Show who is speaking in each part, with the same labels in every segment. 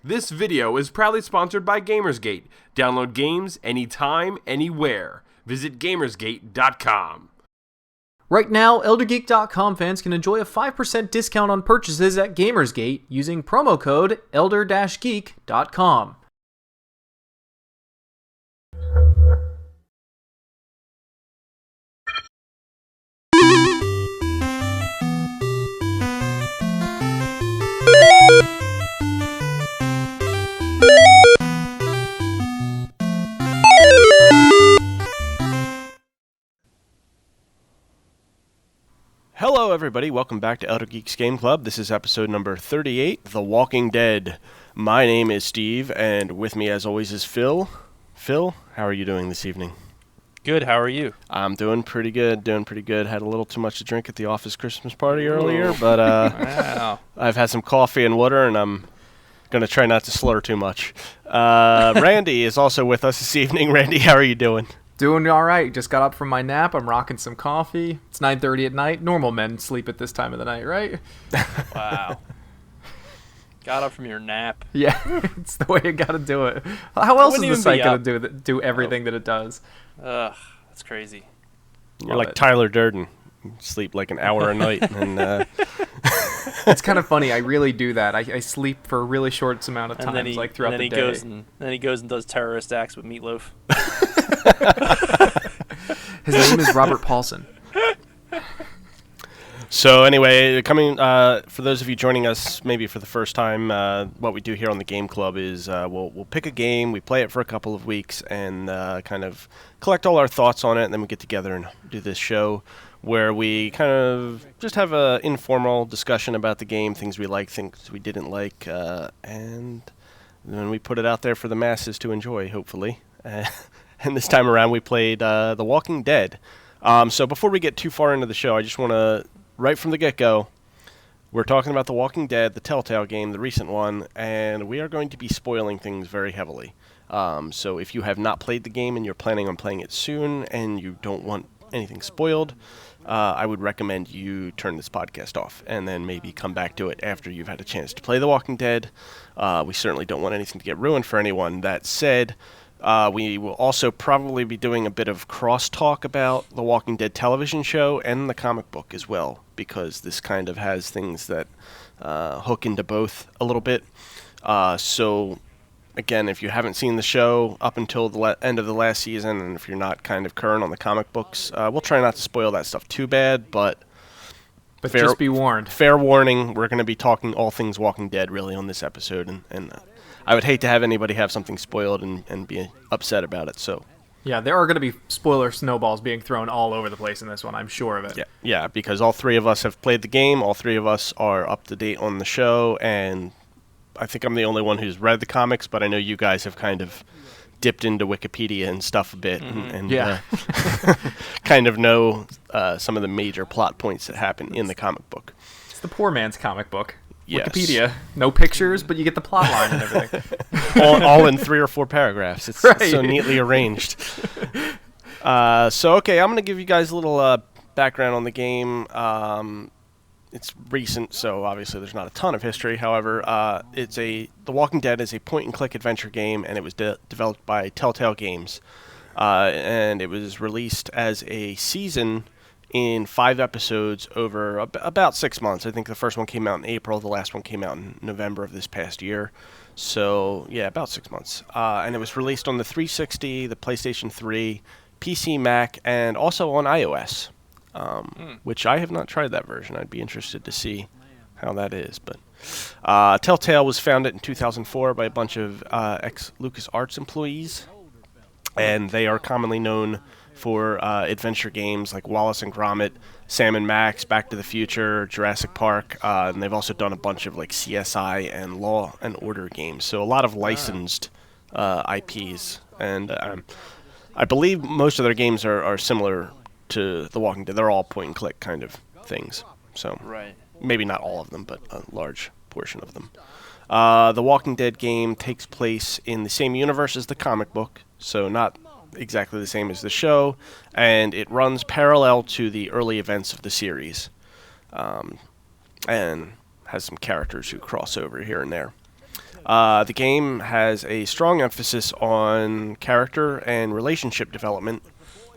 Speaker 1: This video is proudly sponsored by Gamersgate. Download games anytime, anywhere. Visit Gamersgate.com.
Speaker 2: Right now, ElderGeek.com fans can enjoy a 5% discount on purchases at Gamersgate using promo code Elder-Geek.com.
Speaker 3: Hello everybody, welcome back to Elder Geeks Game Club. This is episode number 38, The Walking Dead. My name is Steve, and with me as always is Phil. Phil, how are you doing this evening?
Speaker 4: Good, how are you?
Speaker 3: I'm doing pretty good. Had a little too much to drink at the office Christmas party earlier, but
Speaker 4: Wow.
Speaker 3: I've had some coffee and water, and I'm going to try not to slur too much. Randy is also with us this evening. Randy, how are you doing?
Speaker 2: Doing all right. Just got up from my nap. I'm rocking some coffee. It's 9:30 at night. Normal men sleep at this time of the night, right?
Speaker 4: Wow. Got up from your nap.
Speaker 2: Yeah, it's the way you got to do it. How else is
Speaker 4: wouldn't
Speaker 2: the
Speaker 4: even
Speaker 2: site
Speaker 4: be
Speaker 2: going to do everything that it does?
Speaker 4: Ugh, that's crazy.
Speaker 3: You're
Speaker 2: Love
Speaker 3: like
Speaker 2: it.
Speaker 3: Tyler Durden. You sleep like an hour a night, and
Speaker 2: It's kind of funny. I really do that. I sleep for a really short amount of time, like throughout the day.
Speaker 4: Then he goes and does terrorist acts with Meatloaf.
Speaker 2: His name is Robert Paulson.
Speaker 3: So anyway, for those of you joining us maybe for the first time, what we do here on the Game Club is we'll pick a game, we play it for a couple of weeks, and kind of collect all our thoughts on it, and then we get together and do this show where we kind of just have an informal discussion about the game, things we like, things we didn't like, and then we put it out there for the masses to enjoy, hopefully. And this time around we played The Walking Dead. So before we get too far into the show, I just want to, right from the get-go, we're talking about The Walking Dead, the Telltale game, the recent one, and we are going to be spoiling things very heavily. So if you have not played the game and you're planning on playing it soon and you don't want anything spoiled, I would recommend you turn this podcast off and then maybe come back to it after you've had a chance to play The Walking Dead. We certainly don't want anything to get ruined for anyone. That said, we will also probably be doing a bit of cross-talk about the Walking Dead television show and the comic book as well, because this kind of has things that hook into both a little bit. So, again, if you haven't seen the show up until the end of the last season, and if you're not kind of current on the comic books, we'll try not to spoil that stuff too bad, but
Speaker 2: Just be warned.
Speaker 3: fair warning, we're going to be talking all things Walking Dead really on this episode, and I would hate to have anybody have something spoiled and be upset about it. So
Speaker 2: Yeah, there are going to be spoiler snowballs being thrown all over the place in this one. I'm sure of it.
Speaker 3: yeah, because all three of us have played the game, all three of us are up to date on the show, and I think I'm the only one who's read the comics, but I know you guys have kind of dipped into Wikipedia and stuff a bit, and
Speaker 2: Yeah.
Speaker 3: kind of know some of the major plot points that happen in the comic book.
Speaker 2: It's the poor man's comic book.
Speaker 3: Yes.
Speaker 2: Wikipedia. No pictures, but you get the plot line and everything.
Speaker 3: all in 3 or 4 paragraphs. It's
Speaker 2: Right.
Speaker 3: so neatly arranged. Okay, I'm going to give you guys a little background on the game. It's recent, so obviously there's not a ton of history. However, The Walking Dead is a point-and-click adventure game, and it was developed by Telltale Games. And it was released as a season in 5 episodes over about 6 months. I think the first one came out in April, the last one came out in November of this past year. So, yeah, about 6 months. And it was released on the 360, the PlayStation 3, PC, Mac, and also on iOS, which I have not tried that version. I'd be interested to see how that is. But Telltale was founded in 2004 by a bunch of ex-LucasArts employees, and they are commonly known for adventure games like Wallace and Gromit, Sam & Max, Back to the Future, Jurassic Park, and they've also done a bunch of like CSI and Law and Order games. So a lot of licensed IPs, and I believe most of their games are similar to The Walking Dead. They're all point-and-click kind of things. So
Speaker 4: Right.
Speaker 3: maybe not all of them, but a large portion of them. The Walking Dead game takes place in the same universe as the comic book, so not exactly the same as the show, and it runs parallel to the early events of the series, and has some characters who cross over here and there. The game has a strong emphasis on character and relationship development,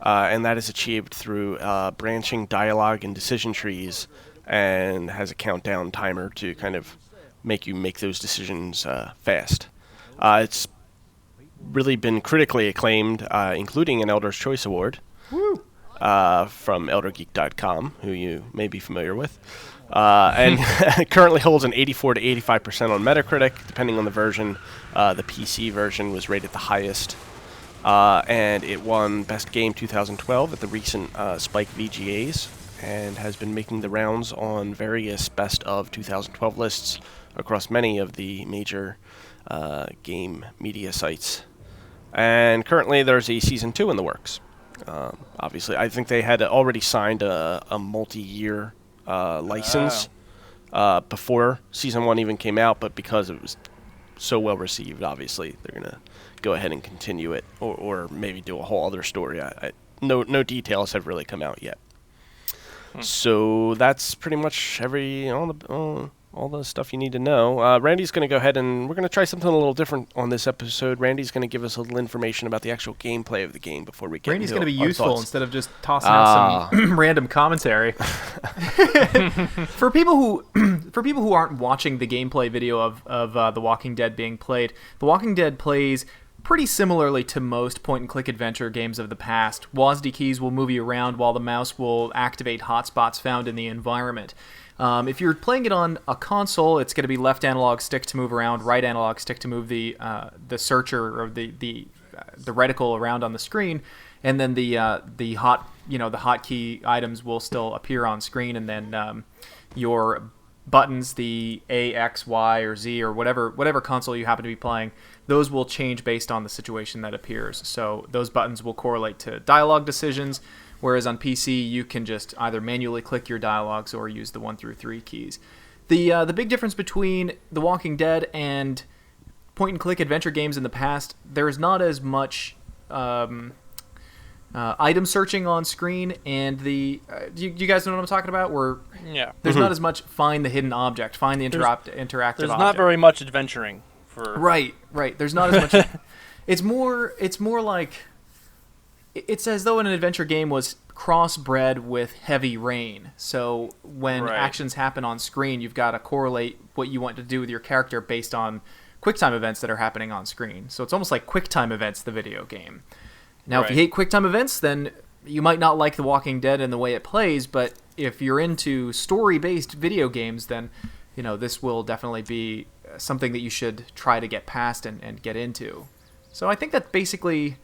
Speaker 3: and that is achieved through branching dialogue and decision trees, and has a countdown timer to kind of make you make those decisions fast. It's really been critically acclaimed, including an Elder's Choice Award from ElderGeek.com, who you may be familiar with. And it currently holds an 84 to 85% on Metacritic, depending on the version. The PC version was rated the highest. And it won Best Game 2012 at the recent Spike VGAs, and has been making the rounds on various Best of 2012 lists across many of the major game media sites. And currently there's a Season 2 in the works. Obviously, I think they had already signed a multi-year license before Season 1 even came out, but because it was so well received, obviously they're going to go ahead and continue it, or maybe do a whole other story. No details have really come out yet. So that's pretty much all the stuff you need to know. Randy's going to go ahead and we're going to try something a little different on this episode. Randy's going to give us a little information about the actual gameplay of the game before we get
Speaker 2: Randy's
Speaker 3: into
Speaker 2: going to be
Speaker 3: our
Speaker 2: useful
Speaker 3: thoughts.
Speaker 2: instead of just tossing out some random commentary. For people who aren't watching the gameplay video of The Walking Dead being played, The Walking Dead plays pretty similarly to most point-and-click adventure games of the past. WASD keys will move you around while the mouse will activate hotspots found in the environment. If you're playing it on a console, it's going to be left analog stick to move around, right analog stick to move the searcher or the reticle around on the screen, and then the hotkey items will still appear on screen, and then your buttons, the A, X, Y, or Z, or whatever console you happen to be playing, those will change based on the situation that appears. So those buttons will correlate to dialogue decisions, whereas on PC you can just either manually click your dialogues or use the 1 through 3 keys. The big difference between The Walking Dead and point-and-click adventure games in the past, there's not as much item searching on screen, and you guys know what I'm talking about? Where there's not as much find the hidden object, find the interactive object.
Speaker 4: There's not very much adventuring for.
Speaker 2: Right. There's not as much. It's more like it's as though an adventure game was crossbred with Heavy Rain. So when actions happen on screen, you've got to correlate what you want to do with your character based on QuickTime events that are happening on screen. So it's almost like QuickTime Events, the video game. Now, if you hate QuickTime Events, then you might not like The Walking Dead and the way it plays, but if you're into story-based video games, then this will definitely be something that you should try to get past and get into. So I think that basically,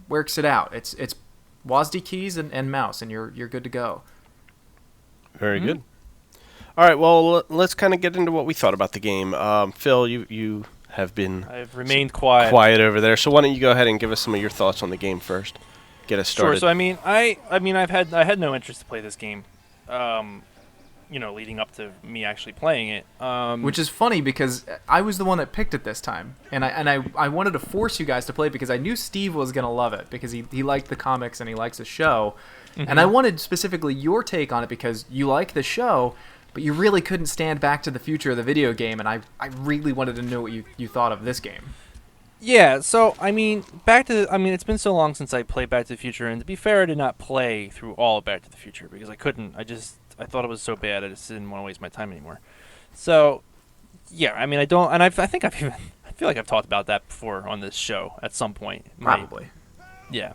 Speaker 2: works it out. It's WASD keys and mouse, and you're good to go.
Speaker 3: Very good. All right, well, let's kind of get into what we thought about the game. Phil, you have been
Speaker 4: I've remained quiet
Speaker 3: over there. So why don't you go ahead and give us some of your thoughts on the game first? Get us started.
Speaker 4: Sure. So I had no interest to play this game. Leading up to me actually playing it.
Speaker 2: Which is funny because I was the one that picked it this time, and I wanted to force you guys to play it because I knew Steve was gonna love it because he liked the comics and he likes the show, and I wanted specifically your take on it because you like the show, but you really couldn't stand Back to the Future of the video game, and I really wanted to know what you thought of this game.
Speaker 4: Yeah, so, it's been so long since I played Back to the Future, and to be fair, I did not play through all of Back to the Future, because I couldn't. I thought it was so bad, I just didn't want to waste my time anymore. So, yeah, I don't, and I feel like I've talked about that before on this show at some point.
Speaker 2: Probably.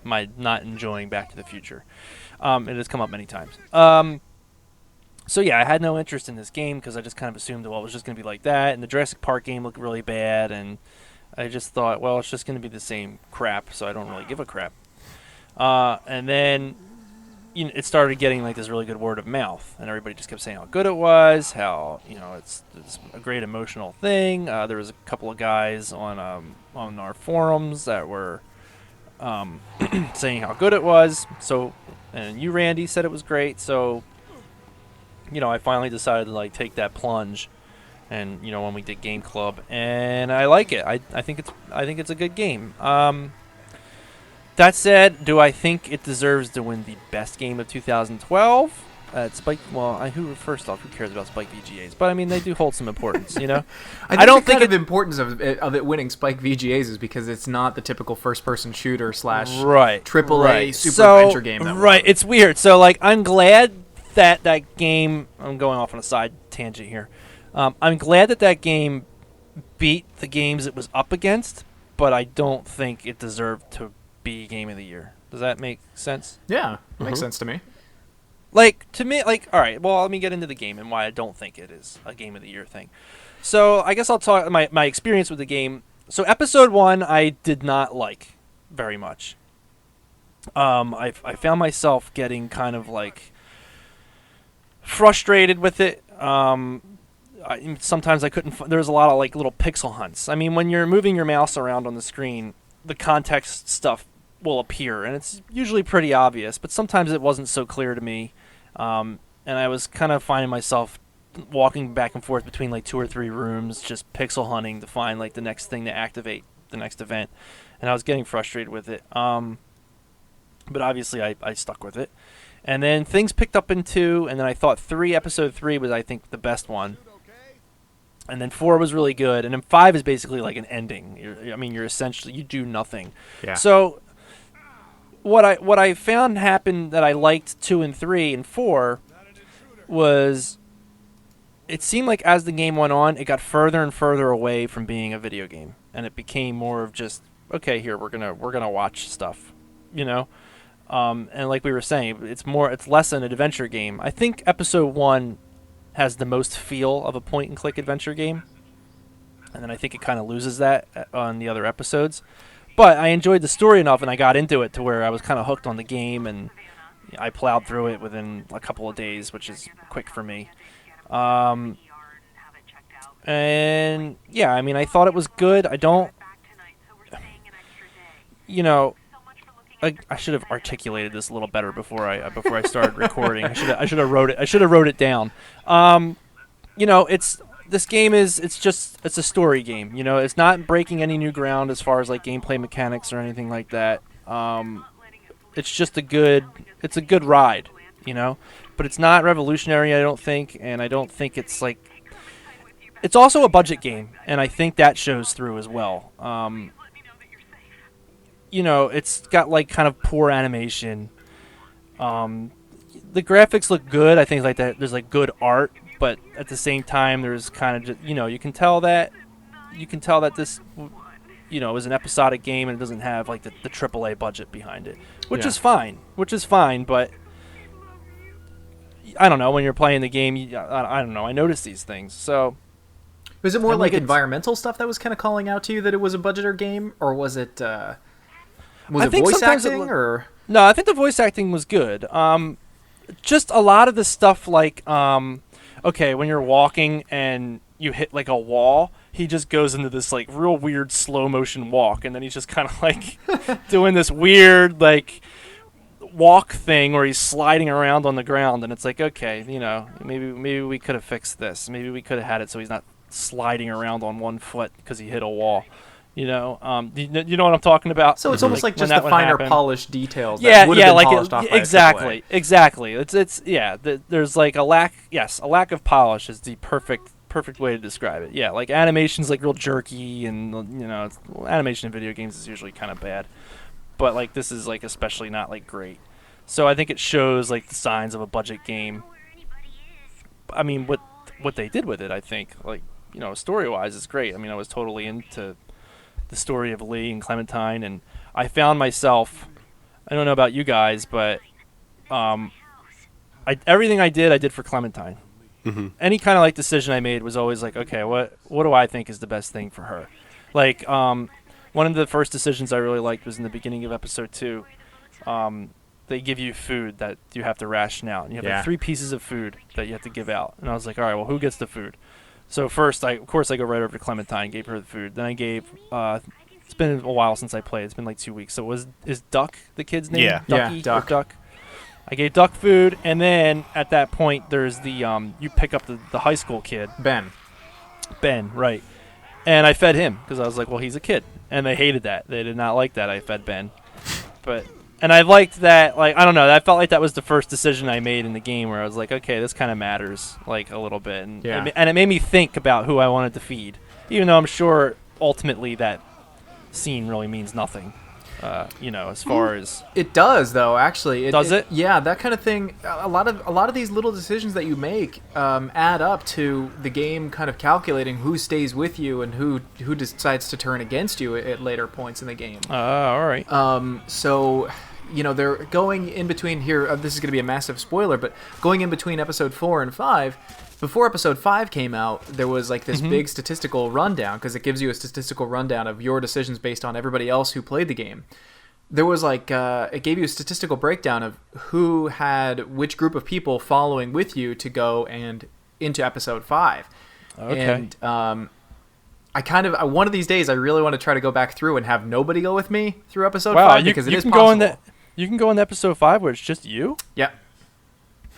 Speaker 4: My not enjoying Back to the Future. It has come up many times. So yeah, I had no interest in this game because I just kind of assumed, well, it was just going to be like that, and the Jurassic Park game looked really bad, and I just thought, well, it's just going to be the same crap, so I don't really give a crap. And then it started getting like this really good word of mouth, and everybody just kept saying how good it was, how it's a great emotional thing. There was a couple of guys on our forums that were saying how good it was. So, and you, Randy, said it was great. So, I finally decided to take that plunge, and when we did Game Club, and I like it. I think it's a good game. That said, do I think it deserves to win the best game of 2012? Spike. Well, first off, who cares about Spike VGAs? But I mean, they do hold some importance, you know.
Speaker 2: I don't think the importance of it winning Spike VGAs is because it's not the typical first-person shooter / AAA super adventure game.
Speaker 4: Right, it's weird. So like, I'm glad that game. I'm going off on a side tangent here. I'm glad that game beat the games it was up against, but I don't think it deserved to be Game of the Year. Does that make sense?
Speaker 2: Yeah, makes sense to me.
Speaker 4: Like, to me, like, all right, well, let me get into the game and why I don't think it is a Game of the Year thing. So I guess I'll talk my experience with the game. So episode 1, I did not like very much. I found myself getting kind of like frustrated with it. Sometimes I couldn't. There was a lot of like little pixel hunts. I mean, when you're moving your mouse around on the screen, the context stuff will appear, and it's usually pretty obvious. But sometimes it wasn't so clear to me, and I was kind of finding myself walking back and forth between like 2 or 3 rooms, just pixel hunting to find like the next thing to activate the next event, and I was getting frustrated with it. But obviously, I stuck with it. And then things picked up in 2, and then I thought episode 3 was, I think, the best one. And then 4 was really good, and then 5 is basically like an ending. You're essentially, you do nothing.
Speaker 2: Yeah.
Speaker 4: So what I found happened that I liked 2 and 3 and 4 was it seemed like as the game went on, it got further and further away from being a video game, and it became more of just, okay, here we're gonna watch stuff, you know. And like we were saying, it's less an adventure game. I think episode 1 has the most feel of a point-and-click adventure game, and then I think it kind of loses that on the other episodes. But I enjoyed the story enough, and I got into it to where I was kind of hooked on the game, and I plowed through it within a couple of days, which is quick for me. And yeah, I mean, I thought it was good. I don't, you know, I should have articulated this a little better before I started recording. I should have wrote it down. You know, this game is it's a story game. You know, it's not breaking any new ground as far as like gameplay mechanics or anything like that. It's just a good ride, you know, but it's not revolutionary, I don't think, and I don't think it's like. It's also a budget game, and I think that shows through as well. You know, it's got like kind of poor animation. The graphics look good. I think like that. There's like good art, but at the same time, there's kind of just, you know, you can tell that this, you know, is an episodic game and it doesn't have like the AAA budget behind it, which is fine. But I don't know, when you're playing the game, I don't know. I noticed these things. So
Speaker 2: was it more like environmental stuff that was kind of calling out to you that it was a budgeter game, or was it? Was it voice acting or?
Speaker 4: No, I think the voice acting was good. Just a lot of the stuff like, okay, when you're walking and you hit like a wall, he just goes into this like real weird slow motion walk, and then he's just kind of like doing this weird like walk thing where he's sliding around on the ground, and it's like, okay, you know, maybe we could have fixed this. Maybe we could have had it so he's not sliding around on one foot because he hit a wall. You know, you know what I'm talking about.
Speaker 2: So it's almost like just the finer, polished details. That would have been
Speaker 4: like
Speaker 2: polished off by
Speaker 4: exactly. It's there's like a lack of polish is the perfect way to describe it. Yeah, like animation's like real jerky, and you know, animation in video games is usually kind of bad, but like this is like especially not like great. So I think it shows like the signs of a budget game. I mean, what they did with it, I think, like, you know, story-wise is great. I mean, I was totally into the story of Lee and Clementine, and I found myself, I don't know about you guys, but everything I did for Clementine.
Speaker 3: Mm-hmm.
Speaker 4: Any kind of like decision I made was always like, okay, what do I think is the best thing for her? Like, one of the first decisions I really liked was in the beginning of episode 2. They give you food that you have to ration out, and you have like 3 pieces of food that you have to give out. And I was like, all right, well, who gets the food? So first, I go right over to Clementine, gave her the food. Then I gave, it's been a while since I played. It's been like 2 weeks. So is Duck the kid's name?
Speaker 3: Yeah.
Speaker 4: Ducky,
Speaker 2: Duck.
Speaker 4: Or Duck. I gave Duck food, and then at that point, there's the, you pick up the high school kid.
Speaker 2: Ben,
Speaker 4: right. And I fed him, because I was like, well, he's a kid. And they hated that. They did not like that I fed Ben. But And I liked that, like, I don't know, I felt like that was the first decision I made in the game where I was like, okay, this kind of matters, like, a little bit. And, and it made me think about who I wanted to feed, even though I'm sure ultimately that scene really means nothing, as far as...
Speaker 2: It does, though, actually.
Speaker 4: Does it?
Speaker 2: Yeah, that kind of thing. A lot of these little decisions that you make add up to the game kind of calculating who stays with you and who decides to turn against you at later points in the game.
Speaker 4: All right.
Speaker 2: So... they're going in between here. This is going to be a massive spoiler, but going in between episode 4 and 5, before episode 5 came out, there was like this big statistical rundown, because it gives you a statistical rundown of your decisions based on everybody else who played the game. There was like, it gave you a statistical breakdown of who had which group of people following with you to go and into episode 5.
Speaker 4: Okay.
Speaker 2: And, one of these days, I really want to try to go back through and have nobody go with me through episode 5, because it is possible.
Speaker 4: You can go in episode 5 where it's just you?
Speaker 2: Yeah.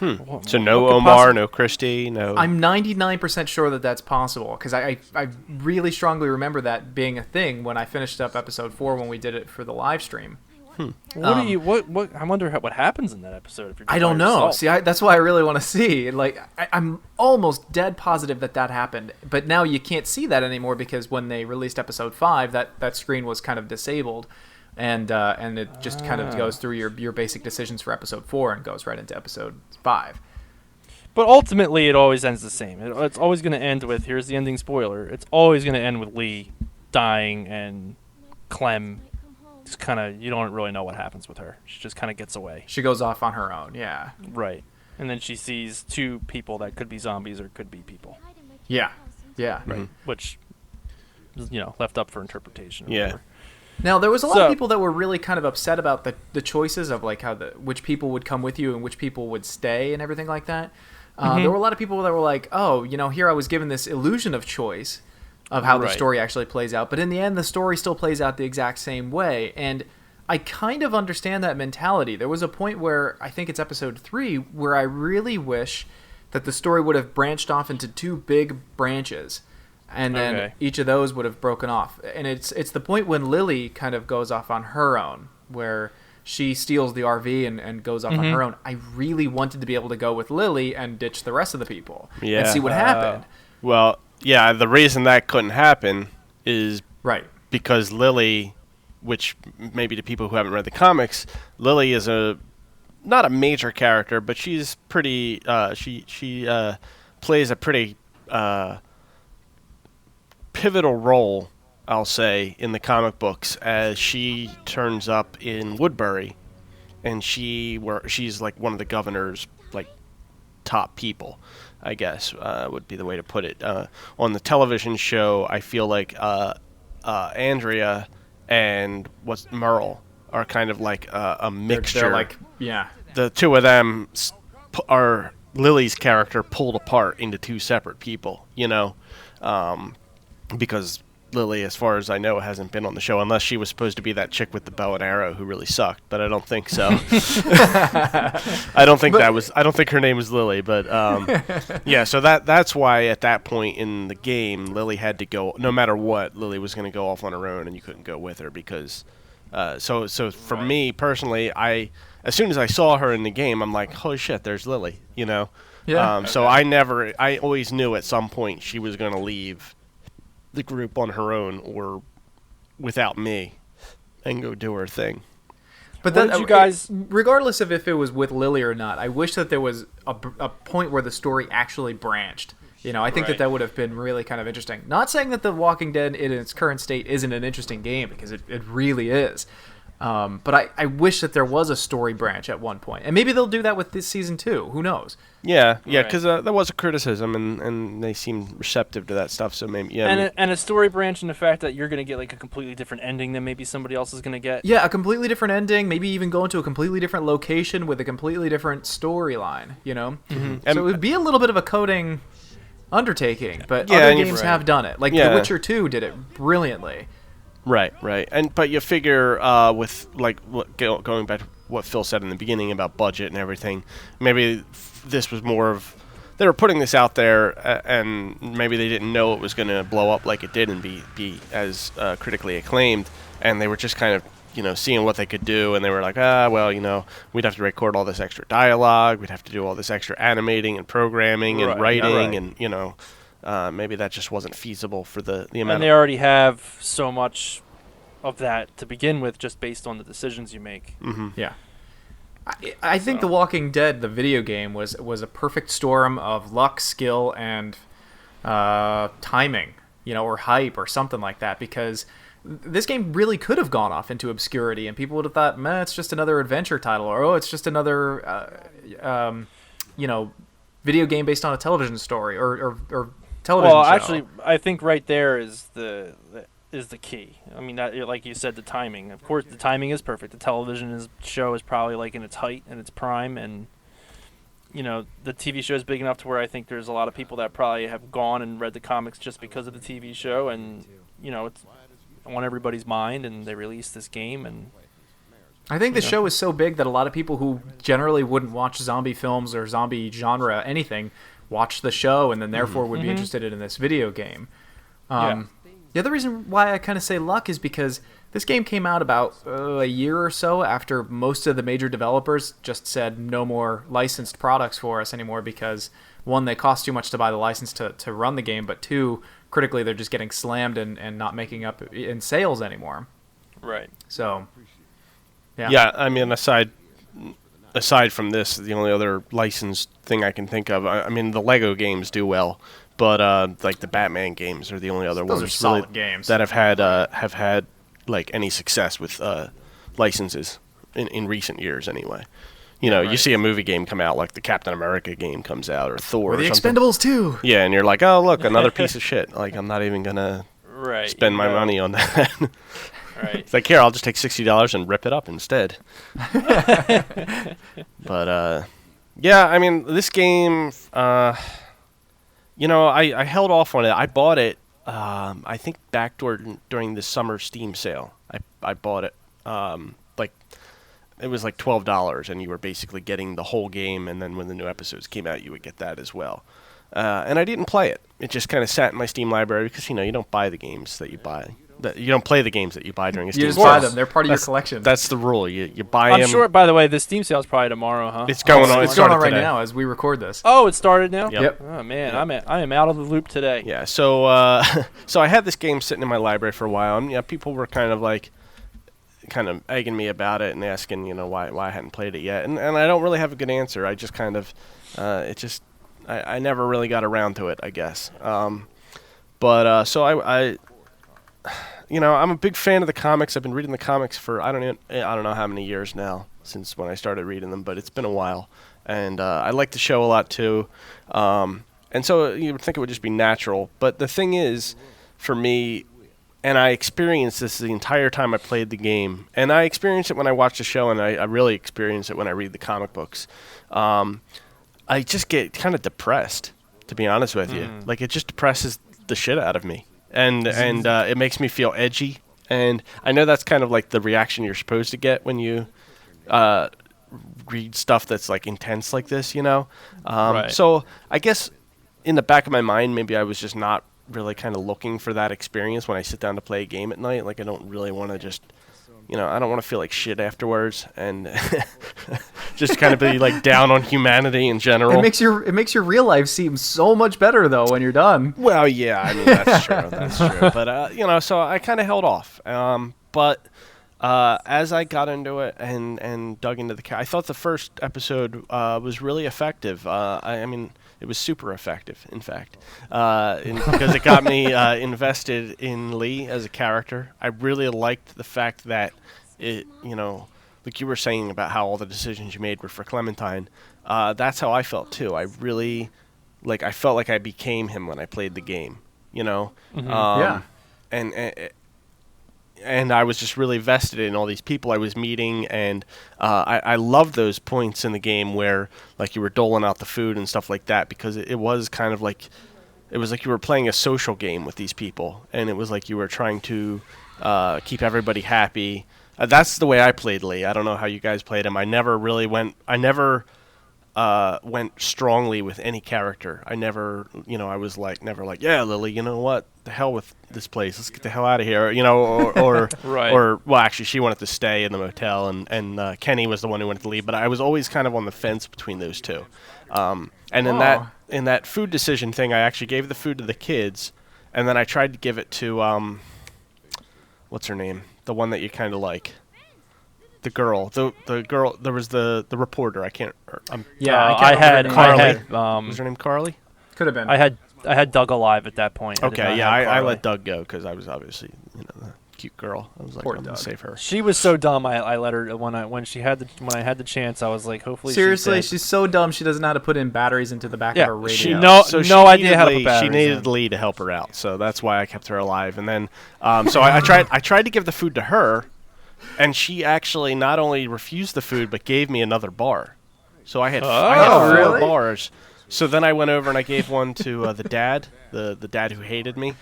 Speaker 3: So no Omar, no Christy, no...
Speaker 2: I'm 99% sure that that's possible, because I really strongly remember that being a thing when I finished up episode 4 when we did it for the live stream.
Speaker 4: What I wonder what happens in that episode if you're
Speaker 2: I don't know. See, that's why I really want to see. Like, I'm almost dead positive that happened, but now you can't see that anymore because when they released episode 5, that screen was kind of disabled, and it just kind of goes through your basic decisions for episode 4 and goes right into episode 5.
Speaker 4: But ultimately, it always ends the same. It's always going to end with, here's the ending spoiler, it's always going to end with Lee dying and Clem just kind of, you don't really know what happens with her. She just kind of gets away.
Speaker 2: She goes off on her own, yeah.
Speaker 4: Right. And then she sees 2 people that could be zombies or could be people.
Speaker 2: Yeah. Yeah.
Speaker 4: Right. Which is, left up for interpretation.
Speaker 3: Yeah.
Speaker 4: Whatever.
Speaker 2: Now, there was a lot of people that were really kind of upset about the choices of like how which people would come with you and which people would stay and everything like that. There were a lot of people that were like, oh, here I was given this illusion of choice of how the story actually plays out. But in the end, the story still plays out the exact same way. And I kind of understand that mentality. There was a point where, I think it's episode 3, where I really wish that the story would have branched off into 2 big branches. And then each of those would have broken off. And it's the point when Lily kind of goes off on her own, where she steals the RV and goes off on her own. I really wanted to be able to go with Lily and ditch the rest of the people and see what happened.
Speaker 3: Well, yeah, the reason that couldn't happen is because Lily, which maybe to people who haven't read the comics, Lily is not a major character, but she's pretty. She plays a pretty pivotal role, I'll say, in the comic books, as she turns up in Woodbury, and she's like one of the governor's like top people, I guess would be the way to put it. On the television show, I feel like Andrea and Merle are kind of like a mixture.
Speaker 2: They're like, yeah.
Speaker 3: The 2 of them are Lily's character pulled apart into 2 separate people, because Lily, as far as I know, hasn't been on the show, unless she was supposed to be that chick with the bow and arrow who really sucked, but I don't think so. I don't think her name was Lily, but yeah, so that's why at that point in the game, Lily had to go, no matter what, Lily was going to go off on her own and you couldn't go with her because so for me personally, as soon as I saw her in the game, I'm like, holy shit, there's Lily, Yeah. So I always knew at some point she was going to leave the group on her own or without me and go do her thing.
Speaker 2: But then you guys, regardless of if it was with Lily or not, I wish that there was a point where the story actually branched. I think that would have been really kind of interesting. Not saying that The Walking Dead in its current state isn't an interesting game, because it really is. But I wish that there was a story branch at one point. And maybe they'll do that with this season 2. Who knows?
Speaker 3: Yeah, because there was a criticism, and they seemed receptive to that stuff. So maybe, yeah.
Speaker 4: And a story branch in the fact that you're going to get like a completely different ending than maybe somebody else is going to get.
Speaker 2: Yeah, a completely different ending. Maybe even go into a completely different location with a completely different storyline.
Speaker 3: Mm-hmm.
Speaker 2: So it would be a little bit of a coding undertaking, but other games have done it. Like The Witcher 2 did it brilliantly.
Speaker 3: Right. But you figure with like going back to what Phil said in the beginning about budget and everything, maybe this was more of they were putting this out there and maybe they didn't know it was going to blow up like it did and be as critically acclaimed, and they were just kind of seeing what they could do, and they were like, well, we'd have to record all this extra dialogue, we'd have to do all this extra animating and programming and writing, and maybe that just wasn't feasible for the amount.
Speaker 4: And they already have so much of that to begin with, just based on the decisions you make.
Speaker 3: Mm-hmm.
Speaker 2: Yeah. I think The Walking Dead, the video game, was a perfect storm of luck, skill, and timing, or hype or something like that, because this game really could have gone off into obscurity, and people would have thought, man, it's just another adventure title, or, oh, it's just another, video game based on a television story, or television show.
Speaker 4: Well, actually, I think right there is the key. I mean, like you said, the timing. Of course, the timing is perfect. The television show is probably like in its height and its prime, and the TV show is big enough to where I think there's a lot of people that probably have gone and read the comics just because of the TV show, and it's on everybody's mind, and they release this game. And
Speaker 2: I think the show is so big that a lot of people who generally wouldn't watch zombie films or zombie genre anything watch the show, and then therefore would be interested in this video game. The other reason why I kind of say luck is because this game came out about a year or so after most of the major developers just said no more licensed products for us anymore, because one, they cost too much to buy the license to run the game, but two, critically, they're just getting slammed and not making up in sales anymore.
Speaker 4: Right.
Speaker 2: So, yeah.
Speaker 3: Yeah, I mean, aside from this, the only other licensed thing I can think of, I mean, the Lego games do well, but like the Batman games are the only other
Speaker 2: Those
Speaker 3: ones
Speaker 2: are solid
Speaker 3: really
Speaker 2: games
Speaker 3: that have had like any success with licenses in recent years anyway. You see a movie game come out, like the Captain America game comes out, or Thor,
Speaker 2: or the
Speaker 3: something.
Speaker 2: Expendables 2.
Speaker 3: Yeah, and you're like, oh, look, another piece of shit. Like, I'm not even gonna spend my money on that.
Speaker 4: Right.
Speaker 3: It's like, here, I'll just take $60 and rip it up instead. But yeah, I mean, this game, I held off on it. I bought it, I think back during the summer Steam sale. I bought it, it was like $12, and you were basically getting the whole game, and then when the new episodes came out, you would get that as well. And I didn't play it. It just kind of sat in my Steam library because, you don't buy the games that you buy. You don't play the games that you buy during a Steam sale.
Speaker 2: You just buy them. They're part of your collection.
Speaker 3: That's the rule. You buy them.
Speaker 4: I'm sure, by the way, the Steam sale is probably tomorrow, huh?
Speaker 3: It's going on.
Speaker 2: It's going on right now as we record this.
Speaker 4: Oh, it started now?
Speaker 3: Yep.
Speaker 4: Oh, man, I am out of the loop today.
Speaker 3: Yeah, so so I had this game sitting in my library for a while, and people were kind of egging me about it and asking, why I hadn't played it yet. And I don't really have a good answer. I just kind of, I never really got around to it, I guess. So I'm a big fan of the comics. I've been reading the comics for, I don't know how many years now, since when I started reading them, but it's been a while. And I like the show a lot, too. And so you would think it would just be natural. But the thing is, for me, and I experienced this the entire time I played the game, and I experienced it when I watched the show, and I really experience it when I read the comic books. I just get kind of depressed, to be honest with you. Like, it just depresses the shit out of me. And it makes me feel edgy. And I know that's kind of like the reaction you're supposed to get when you read stuff that's like intense like this,
Speaker 4: Right.
Speaker 3: So I guess in the back of my mind, maybe I was just not really kind of looking for that experience when I sit down to play a game at night. Like, I don't really want to just, I don't want to feel like shit afterwards, and just kind of be like down on humanity in general.
Speaker 2: It makes your real life seem so much better though when you're done.
Speaker 3: Well, yeah, I mean, that's true. That's true. But so I kind of held off. But as I got into it and dug into I thought the first episode was really effective. I mean, it was super effective, in fact, because it got me invested in Lee as a character. I really liked the fact that it, like you were saying about how all the decisions you made were for Clementine. That's how I felt too. I really, I felt like I became him when I played the game.
Speaker 2: Yeah.
Speaker 3: And I was just really vested in all these people I was meeting, and I loved those points in the game where, you were doling out the food and stuff like that, because it was kind of like, it was like you were playing a social game with these people, and it was like you were trying to keep everybody happy. That's the way I played Lee. I don't know how you guys played him. I never went strongly with any character. I never, I was never like, yeah, Lily, you know what? the hell with this place. Let's get the hell out of here, or
Speaker 4: Right.
Speaker 3: or well, actually, she wanted to stay in the motel, and Kenny was the one who wanted to leave. But I was always kind of on the fence between those two. And in that food decision thing, I actually gave the food to the kids, and then I tried to give it to what's her name, the one that you kind of like. The girl, the girl. There was the reporter. I can't.
Speaker 4: I had
Speaker 3: Carly. Was her name Carly?
Speaker 2: Could have been.
Speaker 4: I had Doug alive at that point.
Speaker 3: Okay, yeah, I let Doug go because I was obviously the cute girl. I was like, I'm gonna save her.
Speaker 4: She was so dumb. I let her when I had the chance. I was like, hopefully.
Speaker 2: Seriously, she's so dumb. She doesn't know how to put in batteries into the back of her radio.
Speaker 4: She no idea how to put batteries
Speaker 3: She needed Lee to help her out, so that's why I kept her alive. And then, so I tried to give the food to her. And she actually not only refused the food, but gave me another bar. So I had 4 bars. So then I went over and I gave one to the dad, the dad who hated me.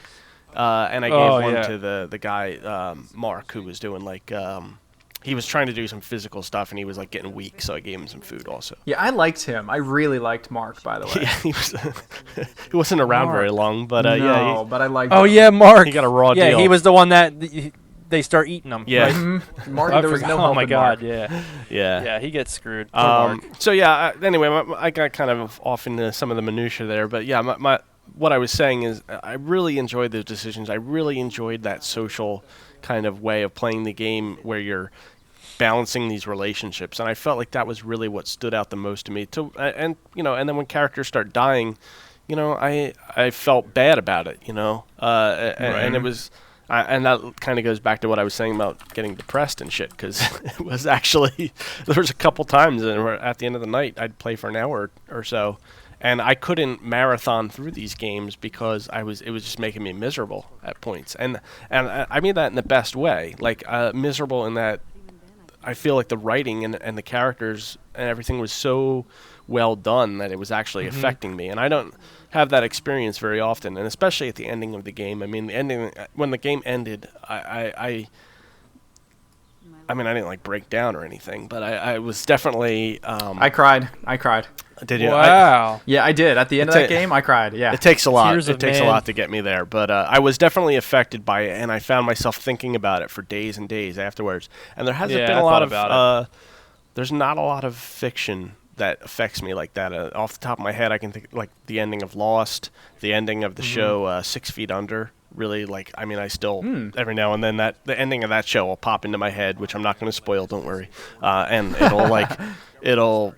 Speaker 3: And I gave one to the guy, Mark, who was doing he was trying to do some physical stuff and he was like getting weak. So I gave him some food also.
Speaker 2: Yeah, I liked him. I really liked Mark, by the way.
Speaker 3: Yeah, he wasn't around very long, but
Speaker 2: but I liked
Speaker 4: him.
Speaker 2: Yeah,
Speaker 4: Mark.
Speaker 3: He got a raw deal.
Speaker 4: Yeah, he was the one that... they start eating them.
Speaker 3: Yeah.
Speaker 2: Right? Mark, there was no help.
Speaker 4: Oh my God,
Speaker 2: Mark.
Speaker 4: Yeah, he gets screwed.
Speaker 3: So yeah, anyway, I got kind of off into some of the minutia there, but yeah, what I was saying is I really enjoyed those decisions. I really enjoyed that social kind of way of playing the game where you're balancing these relationships, and I felt like that was really what stood out the most to me. And then when characters start dying, I felt bad about it, and it was. And that kind of goes back to what I was saying about getting depressed and shit, because it was actually, there was a couple times at the end of the night, I'd play for an hour or so, and I couldn't marathon through these games because it was just making me miserable at points. And I mean that in the best way, like miserable in that I feel like the writing and the characters and everything was so well done that it was actually affecting me. And I don't have that experience very often, and especially at the ending of the game. I mean, the ending when the game ended, I mean, I didn't like break down or anything, but I was definitely.
Speaker 2: I cried.
Speaker 3: Did you?
Speaker 4: Wow.
Speaker 2: Yeah, I did. At the end of that game, I cried. Yeah.
Speaker 3: It takes a lot.
Speaker 4: It
Speaker 3: takes a lot to get me there, but I was definitely affected by it, and I found myself thinking about it for days and days afterwards. And there hasn't been a lot of. There's not a lot of fiction that affects me like that. Off the top of my head, I can think like the ending of Lost, the ending of the show 6 Feet Under. Really, I still every now and then the ending of that show will pop into my head, which I'm not going to spoil. Don't worry, and it'll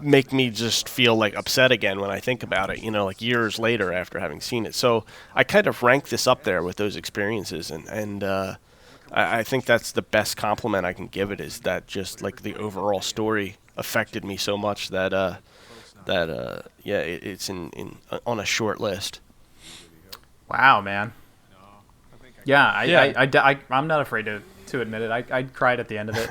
Speaker 3: make me just feel like upset again when I think about it. Years later after having seen it. So I kind of rank this up there with those experiences, and I think that's the best compliment I can give it, is that just like the overall story affected me so much that it's on a short list.
Speaker 2: Wow, man. Yeah, I'm not afraid to admit it. I cried at the end of it.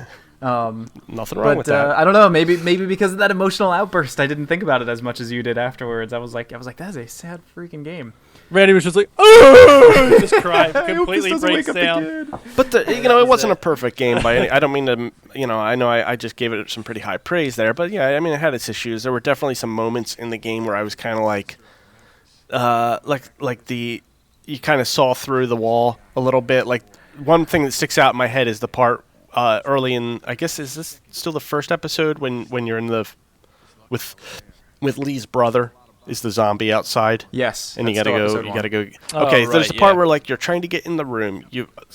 Speaker 3: Nothing wrong with that.
Speaker 2: I don't know. Maybe because of that emotional outburst, I didn't think about it as much as you did afterwards. I was like, that's a sad freaking game.
Speaker 4: Randy was just like, oh, just cried, completely breaks down.
Speaker 3: But it wasn't a perfect game by any. I don't mean to. I know I just gave it some pretty high praise there, but yeah, I mean, it had its issues. There were definitely some moments in the game where I was kind of like you kind of saw through the wall a little bit. Like one thing that sticks out in my head is the part early in. I guess is this still the first episode when you're in the with Lee's brother. Is the zombie outside?
Speaker 2: Yes.
Speaker 3: And you gotta go. Okay, there's a part where you're trying to get in the room.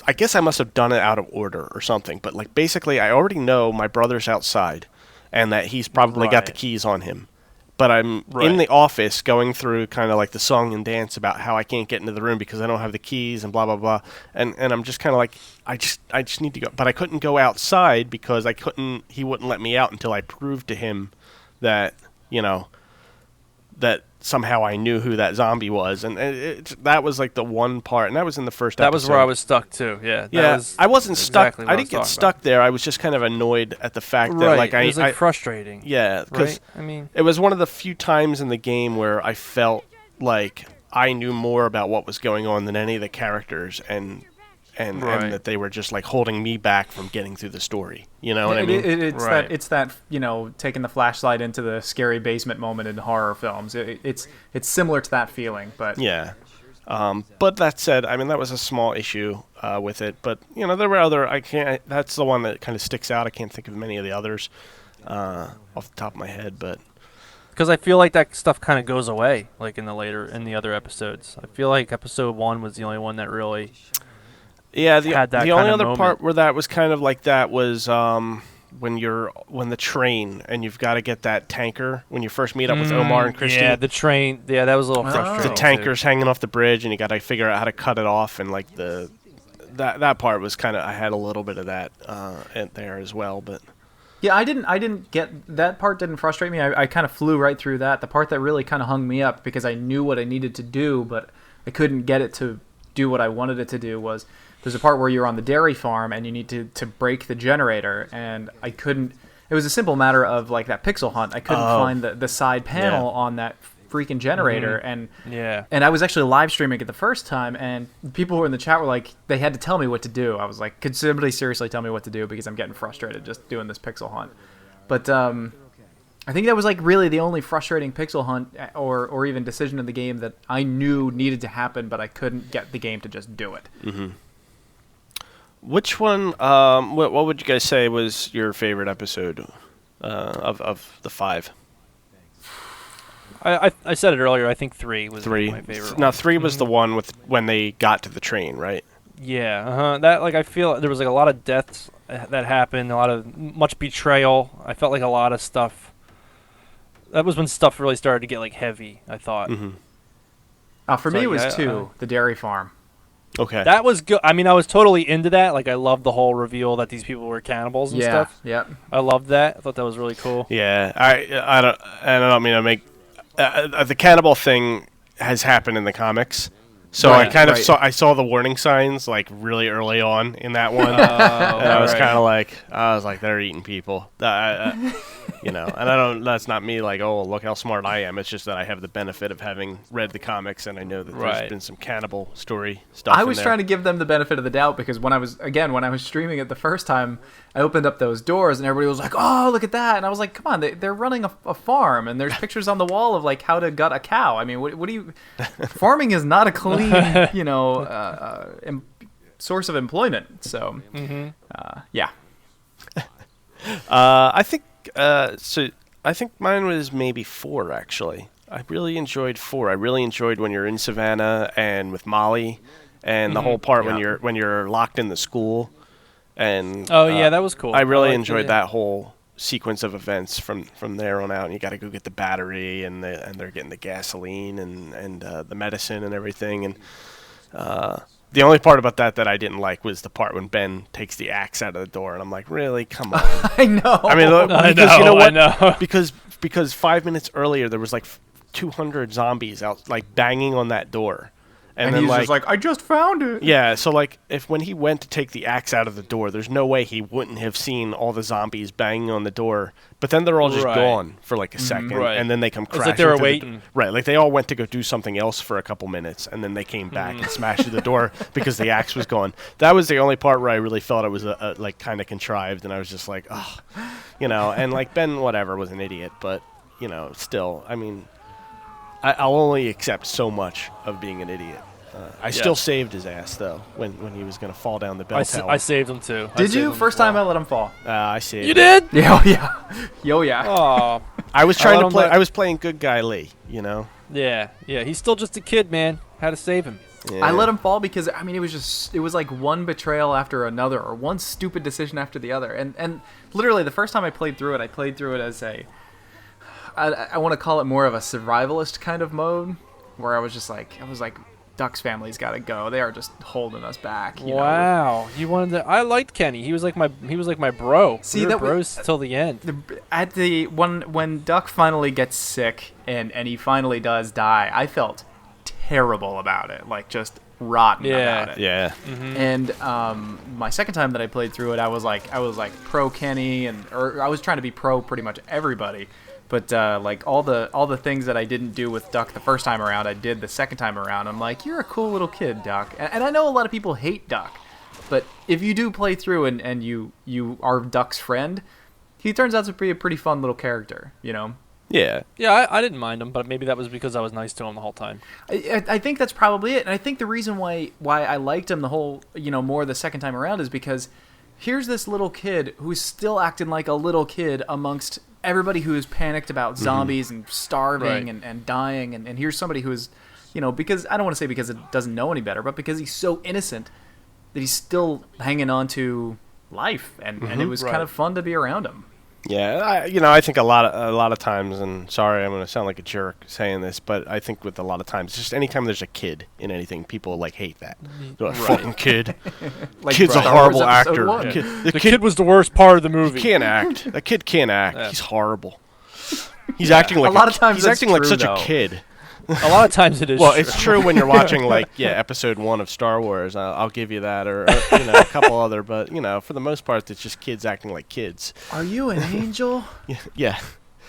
Speaker 3: I guess I must have done it out of order or something. But basically, I already know my brother's outside, and that he's probably got the keys on him. But I'm in the office going through kind of like the song and dance about how I can't get into the room because I don't have the keys and blah blah blah. And I'm just kind of like I just need to go, but I couldn't go outside because he wouldn't let me out until I proved to him that that somehow I knew who that zombie was, and that was like the one part, and that was in the first episode.
Speaker 4: That was where I was stuck too. Yeah.
Speaker 3: I wasn't stuck. I didn't get stuck there. I was just kind of annoyed at the fact that
Speaker 4: it was frustrating.
Speaker 3: Yeah, because it was one of the few times in the game where I felt like I knew more about what was going on than any of the characters, and that they were just like holding me back from getting through the story. You know what I mean?
Speaker 2: It's that taking the flashlight into the scary basement moment in horror films. It's similar to that feeling, but
Speaker 3: yeah. But that said, I mean, that was a small issue with it. But, there were other... That's the one that kind of sticks out. I can't think of many of the others off the top of my head, but...
Speaker 4: Because I feel like that stuff kind of goes away, like in the other episodes. I feel like episode 1 was the only one that really...
Speaker 3: Yeah,
Speaker 4: had that
Speaker 3: the only other
Speaker 4: moment.
Speaker 3: part where that was kind of like that was when the train and you've got to get that tanker when you first meet up with Omar and Christy.
Speaker 4: Yeah, the train. Yeah, that was a little frustrating.
Speaker 3: The tanker's hanging off the bridge and you got to figure out how to cut it off, and like that part was kind of, I had a little bit of that in there as well, but.
Speaker 2: Yeah, I didn't get that part. Didn't frustrate me. I kind of flew right through that. The part that really kind of hung me up because I knew what I needed to do, but I couldn't get it to do what I wanted it to do was there's a part where you're on the dairy farm and you need to break the generator, and I couldn't. It was a simple matter of like that pixel hunt. I couldn't find the side panel on that freaking generator, and I was actually live streaming it the first time, and people who were in the chat were like, they had to tell me what to do. I was like, could somebody seriously tell me what to do, because I'm getting frustrated just doing this pixel hunt. But I think that was like really the only frustrating pixel hunt or even decision in the game that I knew needed to happen, but I couldn't get the game to just do it.
Speaker 3: Mm-hmm. Which one, what would you guys say was your favorite episode of the 5?
Speaker 4: I said it earlier. I think 3 was my favorite.
Speaker 3: Now 3 was the one with when they got to the train, right?
Speaker 4: Yeah, that I feel there was like a lot of deaths that happened, much betrayal. I felt like a lot of stuff. That was when stuff really started to get like heavy, I thought.
Speaker 2: Mm-hmm. For me, it was 2, the dairy farm.
Speaker 3: Okay.
Speaker 4: That was good. I mean, I was totally into that. Like, I loved the whole reveal that these people were cannibals and stuff.
Speaker 2: Yeah.
Speaker 4: I loved that. I thought that was really cool.
Speaker 3: Yeah, I don't mean to make the cannibal thing has happened in the comics, so I kind of saw the warning signs like really early on in that one, and I was kind of like, they're eating people, and I don't. That's not me like, oh, look how smart I am. It's just that I have the benefit of having read the comics, and I know that there's been some cannibal story stuff.
Speaker 2: I was trying to give them the benefit of the doubt because when I was streaming it the first time, I opened up those doors and everybody was like, "Oh, look at that!" And I was like, "Come on, they're running a farm, and there's pictures on the wall of like how to gut a cow. I mean, what do you? Farming is not a clean, source of employment. So, yeah."
Speaker 3: I think. So I think mine was maybe 4 actually. I really enjoyed 4. I really enjoyed when you're in Savannah and with Molly, and the whole part when you're locked in the school. And
Speaker 4: that was cool.
Speaker 3: I really enjoyed that whole sequence of events from there on out. And you got to go get the battery, and they're getting the gasoline and the medicine and everything. And the only part about that I didn't like was the part when Ben takes the axe out of the door, and I'm like, really? Come on.
Speaker 2: I know.
Speaker 3: I mean, because you know what?
Speaker 4: I know.
Speaker 3: Because 5 minutes earlier there was like 200 zombies out like banging on that door. And then
Speaker 2: he's just like, I just found it.
Speaker 3: Yeah, so like when he went to take the axe out of the door, there's no way he wouldn't have seen all the zombies banging on the door. But then they're all just gone for like a second, and then they come crashing.
Speaker 4: It's like they were waiting.
Speaker 3: Right, like they all went to go do something else for a couple minutes, and then they came back and smashed through the door because the axe was gone. That was the only part where I really felt it was like kind of contrived, and I was just like, oh, and like Ben, whatever, was an idiot, but still, I mean, I'll only accept so much of being an idiot. I still saved his ass though when he was going to fall down the bell tower.
Speaker 4: I saved him too.
Speaker 2: Did you? First time I let him fall.
Speaker 3: I saved.
Speaker 4: You did?
Speaker 2: Yeah. Yo, yeah.
Speaker 4: Oh,
Speaker 3: I was trying to play. I was playing good guy Lee.
Speaker 4: Yeah. He's still just a kid, man. Had to save him.
Speaker 3: Yeah.
Speaker 2: I let him fall because I mean it was like one betrayal after another, or one stupid decision after the other, and literally the first time I played through it as I want to call it more of a survivalist kind of mode, where I was like. Duck's family's got to go. They are just holding us back.
Speaker 4: Wow, you wanted to. I liked Kenny. He was like my bro.
Speaker 2: See,
Speaker 4: we were
Speaker 2: that
Speaker 4: bros till the end.
Speaker 2: When Duck finally gets sick and he finally does die, I felt terrible about it. Like just rotten about it.
Speaker 3: Yeah.
Speaker 4: Mm-hmm.
Speaker 2: And my second time that I played through it, I was like pro Kenny, or I was trying to be pro pretty much everybody. But like all the things that I didn't do with Duck the first time around, I did the second time around. I'm like, you're a cool little kid, Duck. And I know a lot of people hate Duck, but if you do play through and you are Duck's friend, he turns out to be a pretty fun little character,
Speaker 3: Yeah.
Speaker 4: Yeah, I didn't mind him, but maybe that was because I was nice to him the whole time.
Speaker 2: I think that's probably it, and I think the reason why I liked him the whole more the second time around is because here's this little kid who's still acting like a little kid amongst everybody who is panicked about zombies and starving and dying, and here's somebody who is, because I don't want to say because it doesn't know any better, but because he's so innocent that he's still hanging on to life, and it was kind of fun to be around him.
Speaker 3: Yeah, I think a lot of times, and sorry, I'm going to sound like a jerk saying this, but I think with a lot of times, just anytime there's a kid in anything, people hate that. They're like, fucking kid. Kid's a horrible actor.
Speaker 4: The kid was the worst part of the movie.
Speaker 3: He can't act. That kid can't act. Yeah. He's horrible. He's acting like he's acting like such a kid.
Speaker 4: A lot of times it is.
Speaker 3: Well, it's true when you're watching episode 1 of Star Wars. I'll give you that, or a couple other, but for the most part, it's just kids acting like kids.
Speaker 2: Are you an angel?
Speaker 3: Yeah.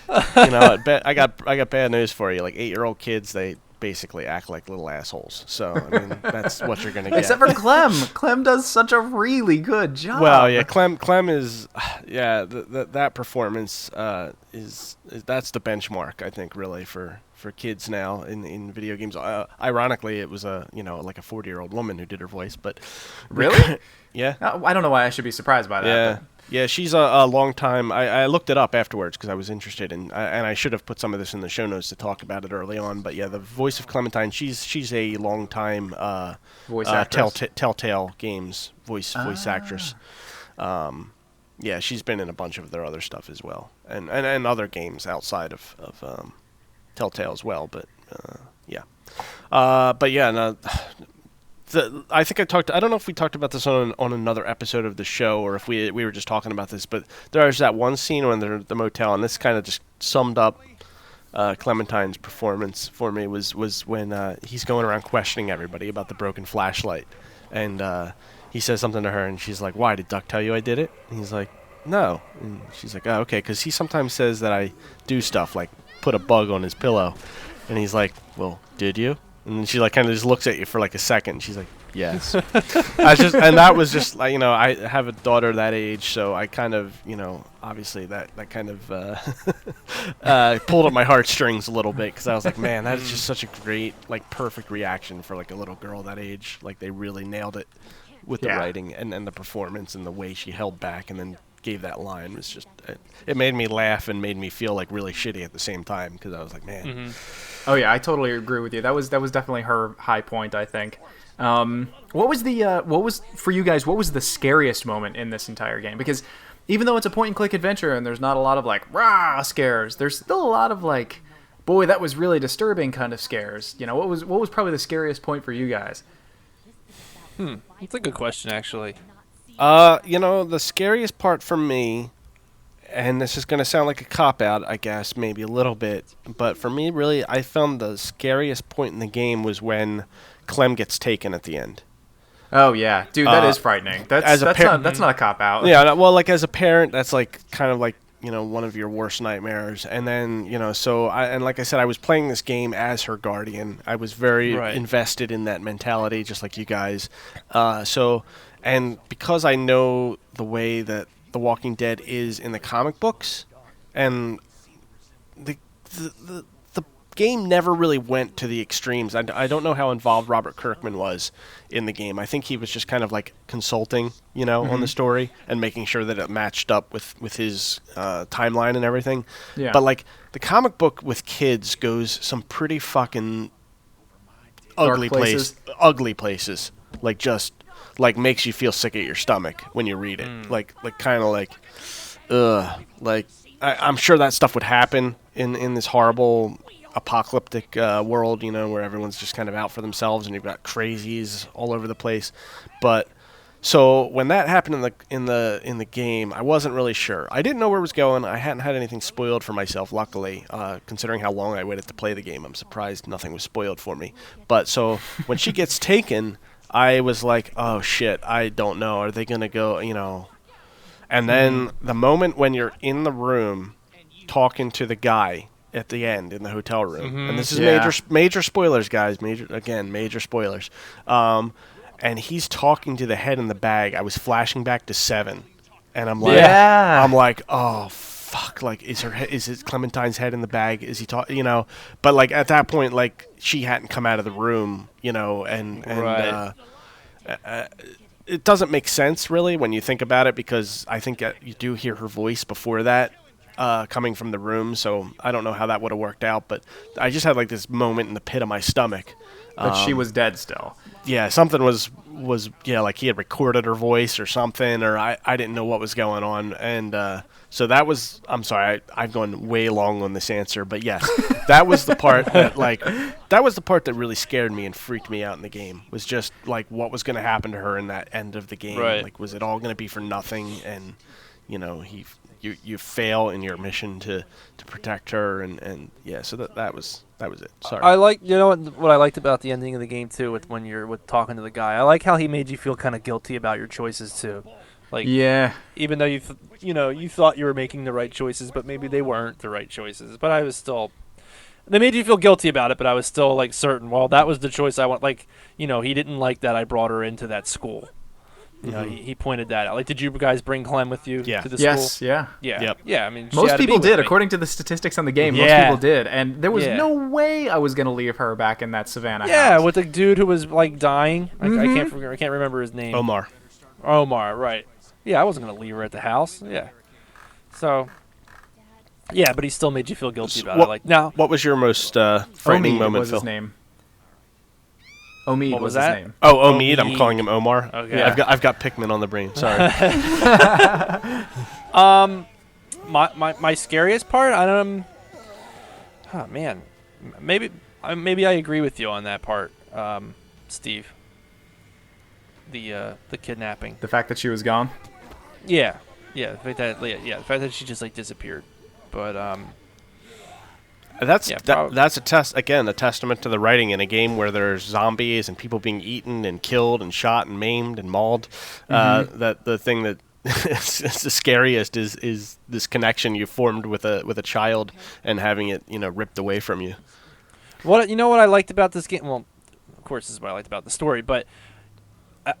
Speaker 3: I got bad news for you. Like 8-year-old kids, they basically act like little assholes. So I mean, that's what you're gonna get.
Speaker 2: Except for Clem. Clem does such a really good job.
Speaker 3: Well, yeah, Clem is, that performance is that's the benchmark, I think, really for kids now in video games. Ironically, it was like a 40-year-old woman who did her voice, but
Speaker 2: really,
Speaker 3: yeah.
Speaker 2: I don't know why I should be surprised by that.
Speaker 3: Yeah.
Speaker 2: But.
Speaker 3: Yeah, she's a long time. I looked it up afterwards because I was interested, and I should have put some of this in the show notes to talk about it early on. But yeah, the voice of Clementine, she's a long time
Speaker 2: voice actress.
Speaker 3: Telltale Games voice actress. Yeah, she's been in a bunch of their other stuff as well, and other games outside of Telltale as well. But yeah, but yeah, no. I think I don't know if we talked about this on another episode of the show, or if we were just talking about this, but there's that one scene when they're at the motel, and this kind of just summed up Clementine's performance for me, was when he's going around questioning everybody about the broken flashlight, and he says something to her, and she's like, "Why, did Duck tell you I did it?" And he's like, "No." And she's like, "Oh, okay," because he sometimes says that I do stuff like put a bug on his pillow, and he's like, "Well, did you?" And she kind of just looks at you for a second. And she's like, "Yes." And that was just I have a daughter that age, so I kind of obviously that kind of pulled at my heartstrings a little bit, because I was like, man, that is just such a great perfect reaction for a little girl that age. They really nailed it with the writing and the performance, and the way she held back and then gave that line was just it made me laugh and made me feel really shitty at the same time, because I was like, man.
Speaker 2: Mm-hmm. Oh yeah, I totally agree with you. That was definitely her high point, I think. What was for you guys? What was the scariest moment in this entire game? Because even though it's a point and click adventure and there's not a lot of rah scares, there's still a lot of boy, that was really disturbing kind of scares. What was probably the scariest point for you guys?
Speaker 4: That's a good question, actually.
Speaker 3: The scariest part for me, and this is going to sound like a cop-out, I guess, maybe a little bit, but for me, really, I found the scariest point in the game was when Clem gets taken at the end.
Speaker 2: Oh, yeah. Dude, that is frightening. That's not a cop-out.
Speaker 3: Yeah, well, as a parent, that's kind of one of your worst nightmares. And then, and like I said, I was playing this game as her guardian. I was very invested in that mentality, just like you guys. And because I know the way that The Walking Dead is in the comic books, and the game never really went to the extremes. I don't know how involved Robert Kirkman was in the game. I think he was just kind of consulting, on the story and making sure that it matched up with his timeline and everything. Yeah. But the comic book with kids goes some pretty fucking ugly places. Ugly places. Makes you feel sick at your stomach when you read it. I'm sure that stuff would happen in this horrible apocalyptic world, where everyone's just kind of out for themselves and you've got crazies all over the place. But so when that happened in the game, I wasn't really sure. I didn't know where it was going. I hadn't had anything spoiled for myself, luckily, considering how long I waited to play the game. I'm surprised nothing was spoiled for me. But so when she gets taken, I was like, oh shit, I don't know. Are they going to go, And then the moment when you're in the room talking to the guy at the end in the hotel room, and this is major spoilers, guys, major spoilers. And he's talking to the head in the bag. I was flashing back to 7, and I'm like, oh fuck, like, is his Clementine's head in the bag? Is he talking, you know? But, like, at that point, like, she hadn't come out of the room, you know, and
Speaker 4: Right.
Speaker 3: It doesn't make sense, really, when you think about it, because I think you do hear her voice before that coming from the room, so I don't know how that would have worked out, but I just had, like, this moment in the pit of my stomach.
Speaker 2: But she was dead still.
Speaker 3: Yeah, something was like he had recorded her voice or something, or I didn't know what was going on, and so that was, I'm sorry, I've gone way long on this answer, but yes, that was the part that really scared me and freaked me out in the game, was just like what was going to happen to her in that end of the game.
Speaker 4: Right.
Speaker 3: Like, was it all going to be for nothing, and you know, you fail in your mission to protect her, and yeah, so that was it. Sorry.
Speaker 4: I like, you know what I liked about the ending of the game too, when you're talking to the guy. I like how he made you feel kind of guilty about your choices too. Like,
Speaker 2: Yeah.
Speaker 4: even though you thought you were making the right choices, but maybe they weren't the right choices. But I was still, they made you feel guilty about it, but I was still like certain. Well, that was the choice I want. Like, you know, he didn't like that I brought her into that school. You know, he pointed that out. Like, did you guys bring Clem with you
Speaker 3: Yeah.
Speaker 4: to the
Speaker 2: Yes.
Speaker 4: school?
Speaker 2: Yeah.
Speaker 4: Yeah.
Speaker 3: Yep.
Speaker 4: Yeah. I mean, she
Speaker 2: Most
Speaker 4: had to be
Speaker 2: people
Speaker 4: with
Speaker 2: did,
Speaker 4: me.
Speaker 2: according to the statistics on the game. Most
Speaker 4: Yeah.
Speaker 2: people did, and there was
Speaker 4: Yeah.
Speaker 2: no way I was going to leave her back in that Savannah
Speaker 4: Yeah,
Speaker 2: house.
Speaker 4: with the dude who was like dying. I can't remember his name.
Speaker 3: Omar.
Speaker 4: Omar, right? Yeah, I wasn't gonna leave her at the house. Yeah. So. Yeah, but he still made you feel guilty about it. Like, no.
Speaker 3: What was your most frightening
Speaker 2: Omid
Speaker 3: moment,
Speaker 2: was
Speaker 3: Phil?
Speaker 2: his name. Omid
Speaker 4: What
Speaker 2: was
Speaker 4: was
Speaker 2: his
Speaker 4: that?
Speaker 2: name.
Speaker 3: Oh, Omid. I'm
Speaker 4: Omid.
Speaker 3: calling him Omar.
Speaker 4: Okay.
Speaker 3: I've got Pikmin on the brain. Sorry.
Speaker 4: My scariest part, oh man, maybe I agree with you on that part, Steve. The kidnapping.
Speaker 2: The fact that she was gone.
Speaker 4: Yeah, the fact that she just like disappeared, but
Speaker 3: That's
Speaker 4: Yeah,
Speaker 3: that's a testament to the writing in a game where there's zombies and people being eaten and killed and shot and maimed and mauled. That the thing that is the scariest is this connection you formed with a child and having it, you know, ripped away from you.
Speaker 4: what I liked about this game? Well, of course, this is what I liked about the story, but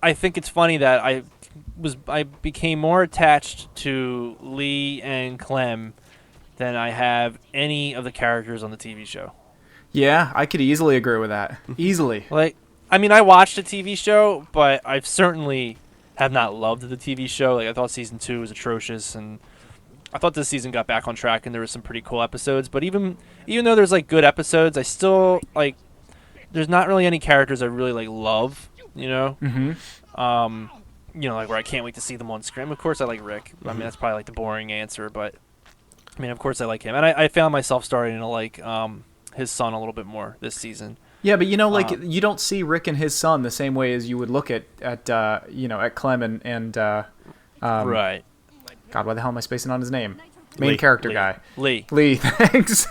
Speaker 4: I think it's funny that I became more attached to Lee and Clem than I have any of the characters on the TV show.
Speaker 2: Yeah, I could easily agree with that. Easily.
Speaker 4: Like, I mean, I watched the TV show, but I've certainly have not loved the TV show. Like, I thought season 2 was atrocious, and I thought this season got back on track, and there were some pretty cool episodes. But even though there's like good episodes, I still like. There's not really any characters I really like love. You know.
Speaker 2: Mm-hmm.
Speaker 4: You know, like where I can't wait to see them on screen. Of course, I like Rick. I mean, that's probably like the boring answer, but I mean, of course, I like him, and I found myself starting to like his son a little bit more this season.
Speaker 2: Yeah, but you know, like you don't see Rick and his son the same way as you would look at Clem and
Speaker 4: Right.
Speaker 2: God, why the hell am I spacing on his name? Main
Speaker 3: Lee.
Speaker 2: character
Speaker 4: Lee.
Speaker 2: guy.
Speaker 4: Lee.
Speaker 2: Thanks.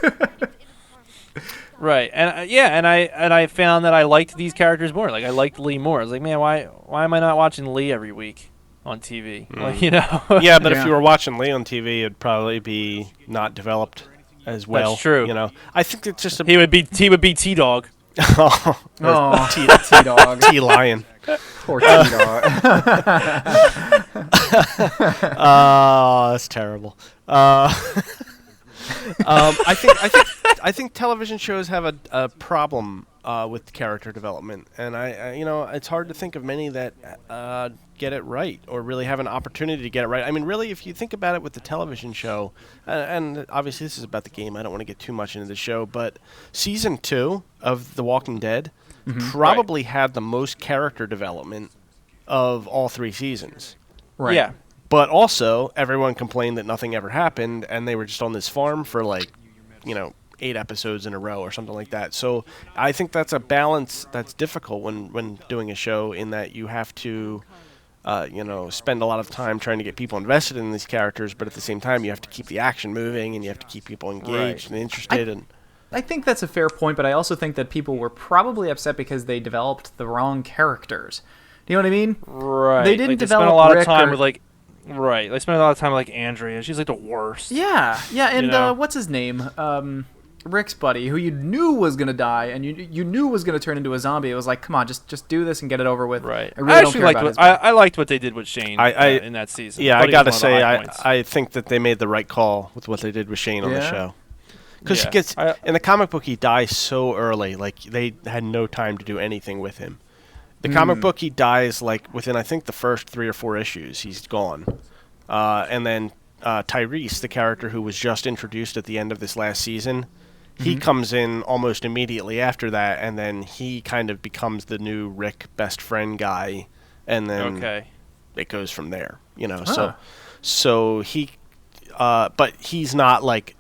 Speaker 4: Right, and I found that I liked these characters more. Like, I liked Lee more. I was like, man, why am I not watching Lee every week on TV? Like, you know.
Speaker 3: Yeah, but if
Speaker 2: Yeah.
Speaker 3: you were watching Lee on TV, it'd probably be not developed as well.
Speaker 4: That's true.
Speaker 3: You know, I think it's just a
Speaker 4: He would be T-Dog.
Speaker 2: Oh, T-Dog.
Speaker 3: T-Lion.
Speaker 2: Poor T-Dog.
Speaker 3: Oh, that's terrible. I think television shows have a problem with character development, and I it's hard to think of many that get it right or really have an opportunity to get it right. I mean, really, if you think about it with the television show, and obviously this is about the game, I don't want to get too much into the show, but season 2 of The Walking Dead probably had the most character development of all 3 seasons.
Speaker 2: Right.
Speaker 4: Yeah.
Speaker 3: But also, everyone complained that nothing ever happened, and they were just on this farm for 8 episodes in a row or something like that. So I think that's a balance that's difficult when doing a show, in that you have to, spend a lot of time trying to get people invested in these characters, but at the same time you have to keep the action moving and you have to keep people engaged and interested.
Speaker 2: I think that's a fair point, but I also think that people were probably upset because they developed the wrong characters. Do you know what I mean?
Speaker 4: Right.
Speaker 2: They didn't
Speaker 4: like,
Speaker 2: develop
Speaker 4: spent a lot
Speaker 2: Rick
Speaker 4: of time
Speaker 2: or-
Speaker 4: with like. Right. They spent a lot of time with like Andrea. She's like the worst.
Speaker 2: Yeah, and
Speaker 4: You know?
Speaker 2: what's his name? Rick's buddy, who you knew was gonna die, and you knew was gonna turn into a zombie. It was like, come on, just do this and get it over with.
Speaker 4: Right.
Speaker 2: I really don't care about his
Speaker 4: I liked what they did with Shane in that season.
Speaker 3: Yeah,
Speaker 4: Buddy
Speaker 3: I gotta
Speaker 4: was one of the
Speaker 3: say,
Speaker 4: high points.
Speaker 3: I think that they made the right call with what they did with Shane on the
Speaker 2: Yeah.
Speaker 3: show. Because
Speaker 4: Yeah.
Speaker 3: he gets in the comic book, he dies so early. Like they had no time to do anything with him. The comic book, he dies like within I think the first 3 or 4 issues. He's gone, and then Tyrese, the character who was just introduced at the end of this last season, he comes in almost immediately after that, and then he kind of becomes the new Rick best friend guy, and then it goes from there. You know, so he, but he's not like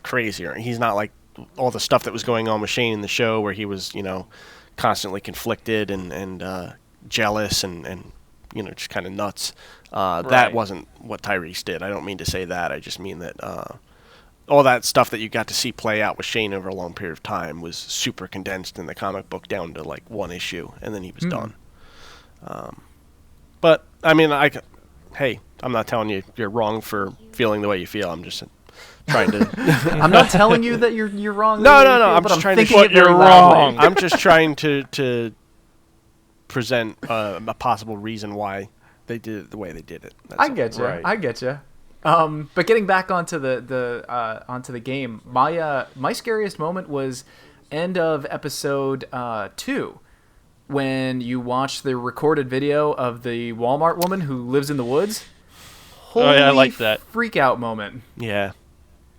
Speaker 3: crazy, or he's not like all the stuff that was going on with Shane in the show, where he was constantly conflicted and jealous and just kind of nuts. That wasn't what Tyrese did. I don't mean to say that. I just mean that all that stuff that you got to see play out with Shane over a long period of time was super condensed in the comic book down to like 1 issue, and then he was done. But I mean, hey, I'm not telling you you're wrong for feeling the way you feel. I'm just trying to.
Speaker 2: I'm not telling you that you're wrong.
Speaker 3: No. I'm just trying to.
Speaker 2: But
Speaker 4: you're wrong.
Speaker 3: I'm just trying to present a possible reason why they did it the way they did it. That's
Speaker 2: I
Speaker 3: all.
Speaker 2: get you.
Speaker 4: Right.
Speaker 2: I get you. But getting back onto the game, my scariest moment was end of episode 2, when you watch the recorded video of the Walmart woman who lives in the woods. Holy
Speaker 4: I like that
Speaker 2: freak out moment.
Speaker 3: Yeah,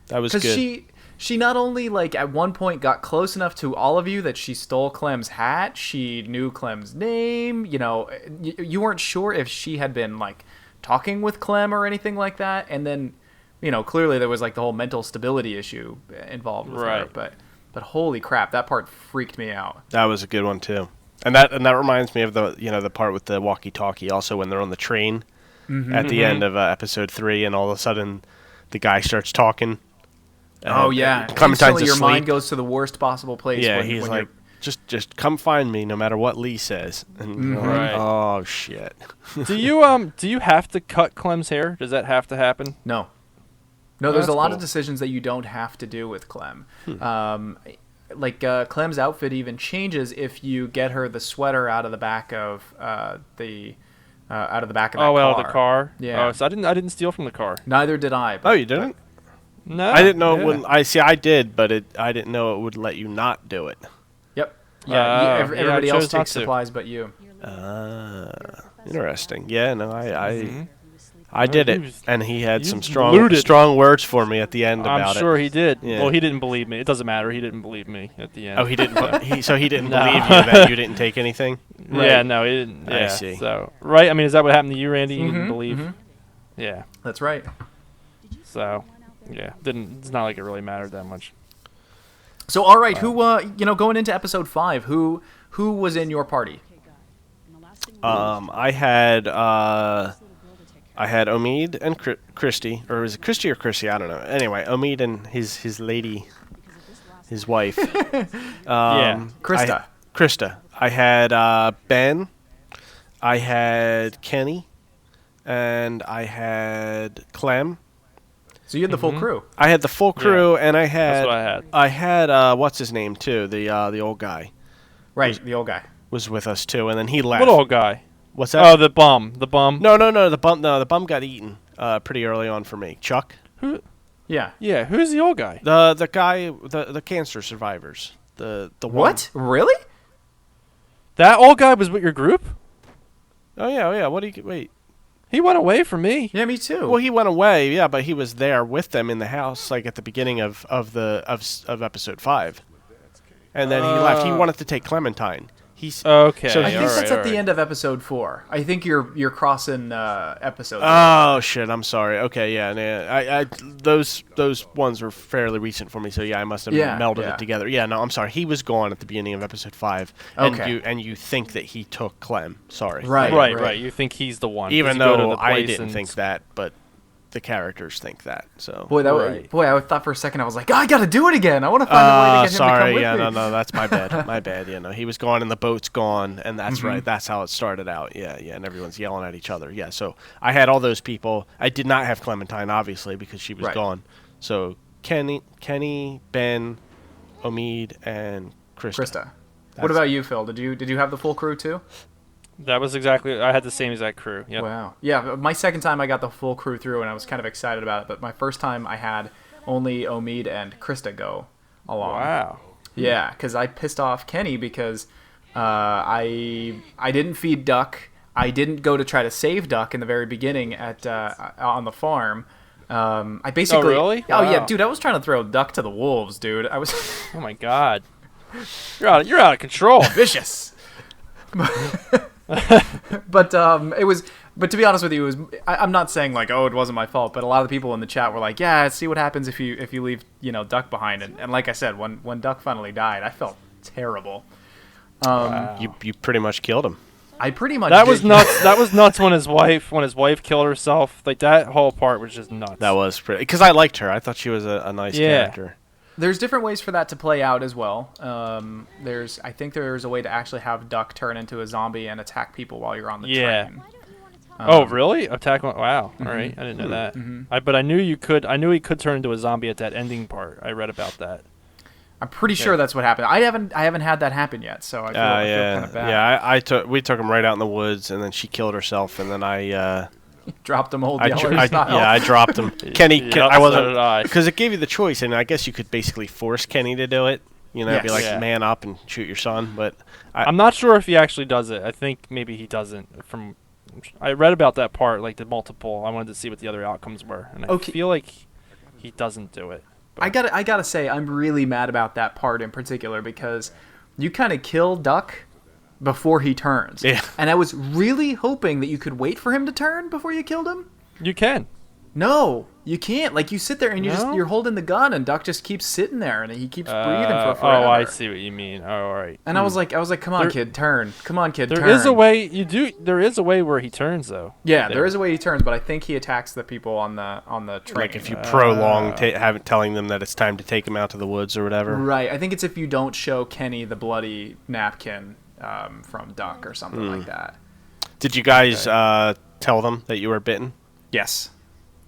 Speaker 3: that was good.
Speaker 2: Because she not only like at one point got close enough to all of you that she stole Clem's hat, she knew Clem's name. You weren't sure if she had been like talking with Clem or anything like that, and then clearly there was like the whole mental stability issue involved with her. But holy crap, that part freaked me out.
Speaker 3: That was a good one too, and that reminds me of the part with the walkie-talkie. Also, when they're on the train at the end of episode 3, and all of a sudden the guy starts talking.
Speaker 2: Oh yeah,
Speaker 3: Clementine's
Speaker 2: instantly your
Speaker 3: asleep.
Speaker 2: mind goes to the worst possible place.
Speaker 3: Yeah,
Speaker 2: when,
Speaker 3: he's
Speaker 2: when
Speaker 3: like, just come find me, no matter what Lee says. And you're like,
Speaker 4: Right.
Speaker 3: oh shit.
Speaker 4: Do you have to cut Clem's hair? Does that have to happen?
Speaker 2: No, there's a
Speaker 4: That's
Speaker 2: lot
Speaker 4: cool.
Speaker 2: of decisions that you don't have to do with Clem. Clem's outfit even changes if you get her the sweater out of the back of that car.
Speaker 4: The car.
Speaker 2: Yeah.
Speaker 4: Oh, so I didn't steal from the car.
Speaker 2: Neither did I.
Speaker 3: Oh, you didn't?
Speaker 4: No.
Speaker 3: I didn't know
Speaker 4: yeah.
Speaker 3: it wouldn't. I did, but I didn't know it would let you not do it.
Speaker 2: Yep.
Speaker 4: Yeah,
Speaker 2: Yeah.
Speaker 4: I
Speaker 2: Everybody else
Speaker 4: chose not
Speaker 2: takes
Speaker 4: to.
Speaker 2: supplies but you.
Speaker 3: Interesting. Yeah, no, I did it, and he had
Speaker 4: You
Speaker 3: some
Speaker 4: blew it.
Speaker 3: strong words for me at the end about
Speaker 4: I'm
Speaker 3: it.
Speaker 4: sure he did.
Speaker 3: Yeah.
Speaker 4: Well, he didn't believe me. It doesn't matter. He didn't believe me at the end.
Speaker 3: Oh, he didn't. So he didn't
Speaker 4: No.
Speaker 3: believe you that you didn't take anything.
Speaker 4: Yeah, no, he didn't.
Speaker 3: I
Speaker 4: Yeah,
Speaker 3: see.
Speaker 4: So, right? I mean, is that what happened to you, Randy? You didn't believe? Yeah.
Speaker 2: That's right.
Speaker 4: So, yeah, it's not like it really mattered that much.
Speaker 2: So all right, who going into episode 5, who was in your party?
Speaker 3: I had Omid and Christy, or was it Christy or Chrissy? I don't know. Anyway, Omid and his lady, his wife.
Speaker 4: Yeah.
Speaker 2: Krista.
Speaker 3: Krista. I had Ben. I had Kenny, and I had Clem.
Speaker 2: So you had the full crew.
Speaker 3: I had the full crew, and I had.
Speaker 4: That's what I had.
Speaker 3: I had what's his name too? The old guy
Speaker 2: Right, the old guy.
Speaker 3: was with us too, and then he left.
Speaker 4: What old guy?
Speaker 3: What's that?
Speaker 4: Oh, the bum. The bum.
Speaker 3: No. The bum got eaten pretty early on for me. Chuck,
Speaker 4: Who?
Speaker 2: Yeah.
Speaker 4: Yeah, who's the old guy?
Speaker 3: the guy, the cancer survivors. The one.
Speaker 2: What? Really?
Speaker 4: That old guy was with your group?
Speaker 3: Oh yeah. What do you wait?
Speaker 4: He went away from me.
Speaker 2: Yeah, me too.
Speaker 3: Well, he went away. Yeah, but he was there with them in the house, like at the beginning of episode 5, and then he left. He wanted to take Clementine. He's
Speaker 4: Okay.
Speaker 3: So
Speaker 2: I think
Speaker 3: all
Speaker 2: that's at the end of episode 4. I think you're crossing episodes.
Speaker 3: Oh shit! I'm sorry. Okay, yeah. I those ones were fairly recent for me, so yeah, I must have melded it together. Yeah, no, I'm sorry. He was gone at the beginning of episode 5,
Speaker 2: Okay.
Speaker 3: and you think that he took Clem. Sorry.
Speaker 2: Right.
Speaker 4: You think he's the one.
Speaker 3: Even
Speaker 4: 'cause you go to
Speaker 3: though
Speaker 4: the
Speaker 3: I
Speaker 4: place
Speaker 3: didn't
Speaker 4: and-
Speaker 3: think that, but the characters think that. So.
Speaker 2: Boy,
Speaker 4: Right.
Speaker 2: I thought for a second I was like, I got to do it again. I want to find a way to get him to come
Speaker 3: Sorry,
Speaker 2: with
Speaker 3: yeah,
Speaker 2: me.
Speaker 3: no, that's my bad. My bad. You know, he was gone and the boat's gone, and that's right. That's how it started out. Yeah, and everyone's yelling at each other. Yeah, so I had all those people. I did not have Clementine, obviously, because she was
Speaker 2: Right.
Speaker 3: gone. So Kenny, Ben, Omid, and Krista.
Speaker 2: What about you, Phil? Did you have the full crew too?
Speaker 4: That was exactly. I had the same exact crew. Yep.
Speaker 2: Wow. Yeah, my second time I got the full crew through, and I was kind of excited about it. But my first time I had only Omid and Krista go along.
Speaker 4: Wow.
Speaker 2: Yeah, because I pissed off Kenny because I didn't feed Duck. I didn't go to try to save Duck in the very beginning at on the farm. I basically.
Speaker 4: Oh really?
Speaker 2: Oh
Speaker 4: Wow.
Speaker 2: yeah, dude. I was trying to throw Duck to the wolves, dude. I was
Speaker 4: Oh my god. You're out of control.
Speaker 2: vicious. But it was. But to be honest with you, it was. I'm not saying like, oh, it wasn't my fault. But a lot of the people in the chat were like, yeah, see what happens if you leave Duck behind. And like I said, when Duck finally died, I felt terrible.
Speaker 4: Wow.
Speaker 3: You pretty much killed him.
Speaker 2: I pretty much.
Speaker 4: That
Speaker 2: did.
Speaker 4: was nuts. That was nuts when his wife killed herself. Like that whole part was just nuts.
Speaker 3: That was pretty. Because I liked her. I thought she was a nice character.
Speaker 2: There's different ways for that to play out as well. I think there's a way to actually have Duck turn into a zombie and attack people while you're on the train.
Speaker 4: Oh really? Attack one. Wow. All right. I didn't know that. But I knew you could. I knew he could turn into a zombie at that ending part. I read about that.
Speaker 2: I'm pretty sure that's what happened. I haven't had that happen yet, so I feel kind of bad.
Speaker 3: Yeah, we took him right out in the woods, and then she killed herself, and then I
Speaker 2: dropped him old
Speaker 3: I
Speaker 2: Yeller style.
Speaker 3: I dropped him. Kenny,
Speaker 4: Yep,
Speaker 3: I
Speaker 4: so
Speaker 3: wasn't
Speaker 4: did I.
Speaker 3: because it gave you the choice, and I guess you could basically force Kenny to do it. Be
Speaker 2: Yes.
Speaker 3: like,
Speaker 4: Yeah.
Speaker 3: man up and shoot your son. But
Speaker 4: I'm not sure if he actually does it. I think maybe he doesn't. I read about that part, like the multiple. I wanted to see what the other outcomes were, and I feel like he doesn't do it.
Speaker 2: I gotta say, I'm really mad about that part in particular because you kind of kill Duck before he turns.
Speaker 3: Yeah.
Speaker 2: And I was really hoping that you could wait for him to turn before you killed him.
Speaker 4: You can.
Speaker 2: No, you can't. Like, you sit there and
Speaker 4: No?
Speaker 2: you're holding the gun, and Duck just keeps sitting there, and he keeps breathing for forever.
Speaker 4: Oh, I see what you mean. Oh, all right.
Speaker 2: And I was like, come on,
Speaker 4: There-
Speaker 2: kid, turn. Come on, kid, turn.
Speaker 4: There is a way There is a way where he turns though.
Speaker 2: Yeah, there is a way he turns, but I think he attacks the people on the train.
Speaker 3: like if you prolong telling them that it's time to take him out to the woods or whatever.
Speaker 2: Right, I think it's if you don't show Kenny the bloody napkin from Duck or something like that.
Speaker 3: Did you guys tell them that you were bitten?
Speaker 2: Yes.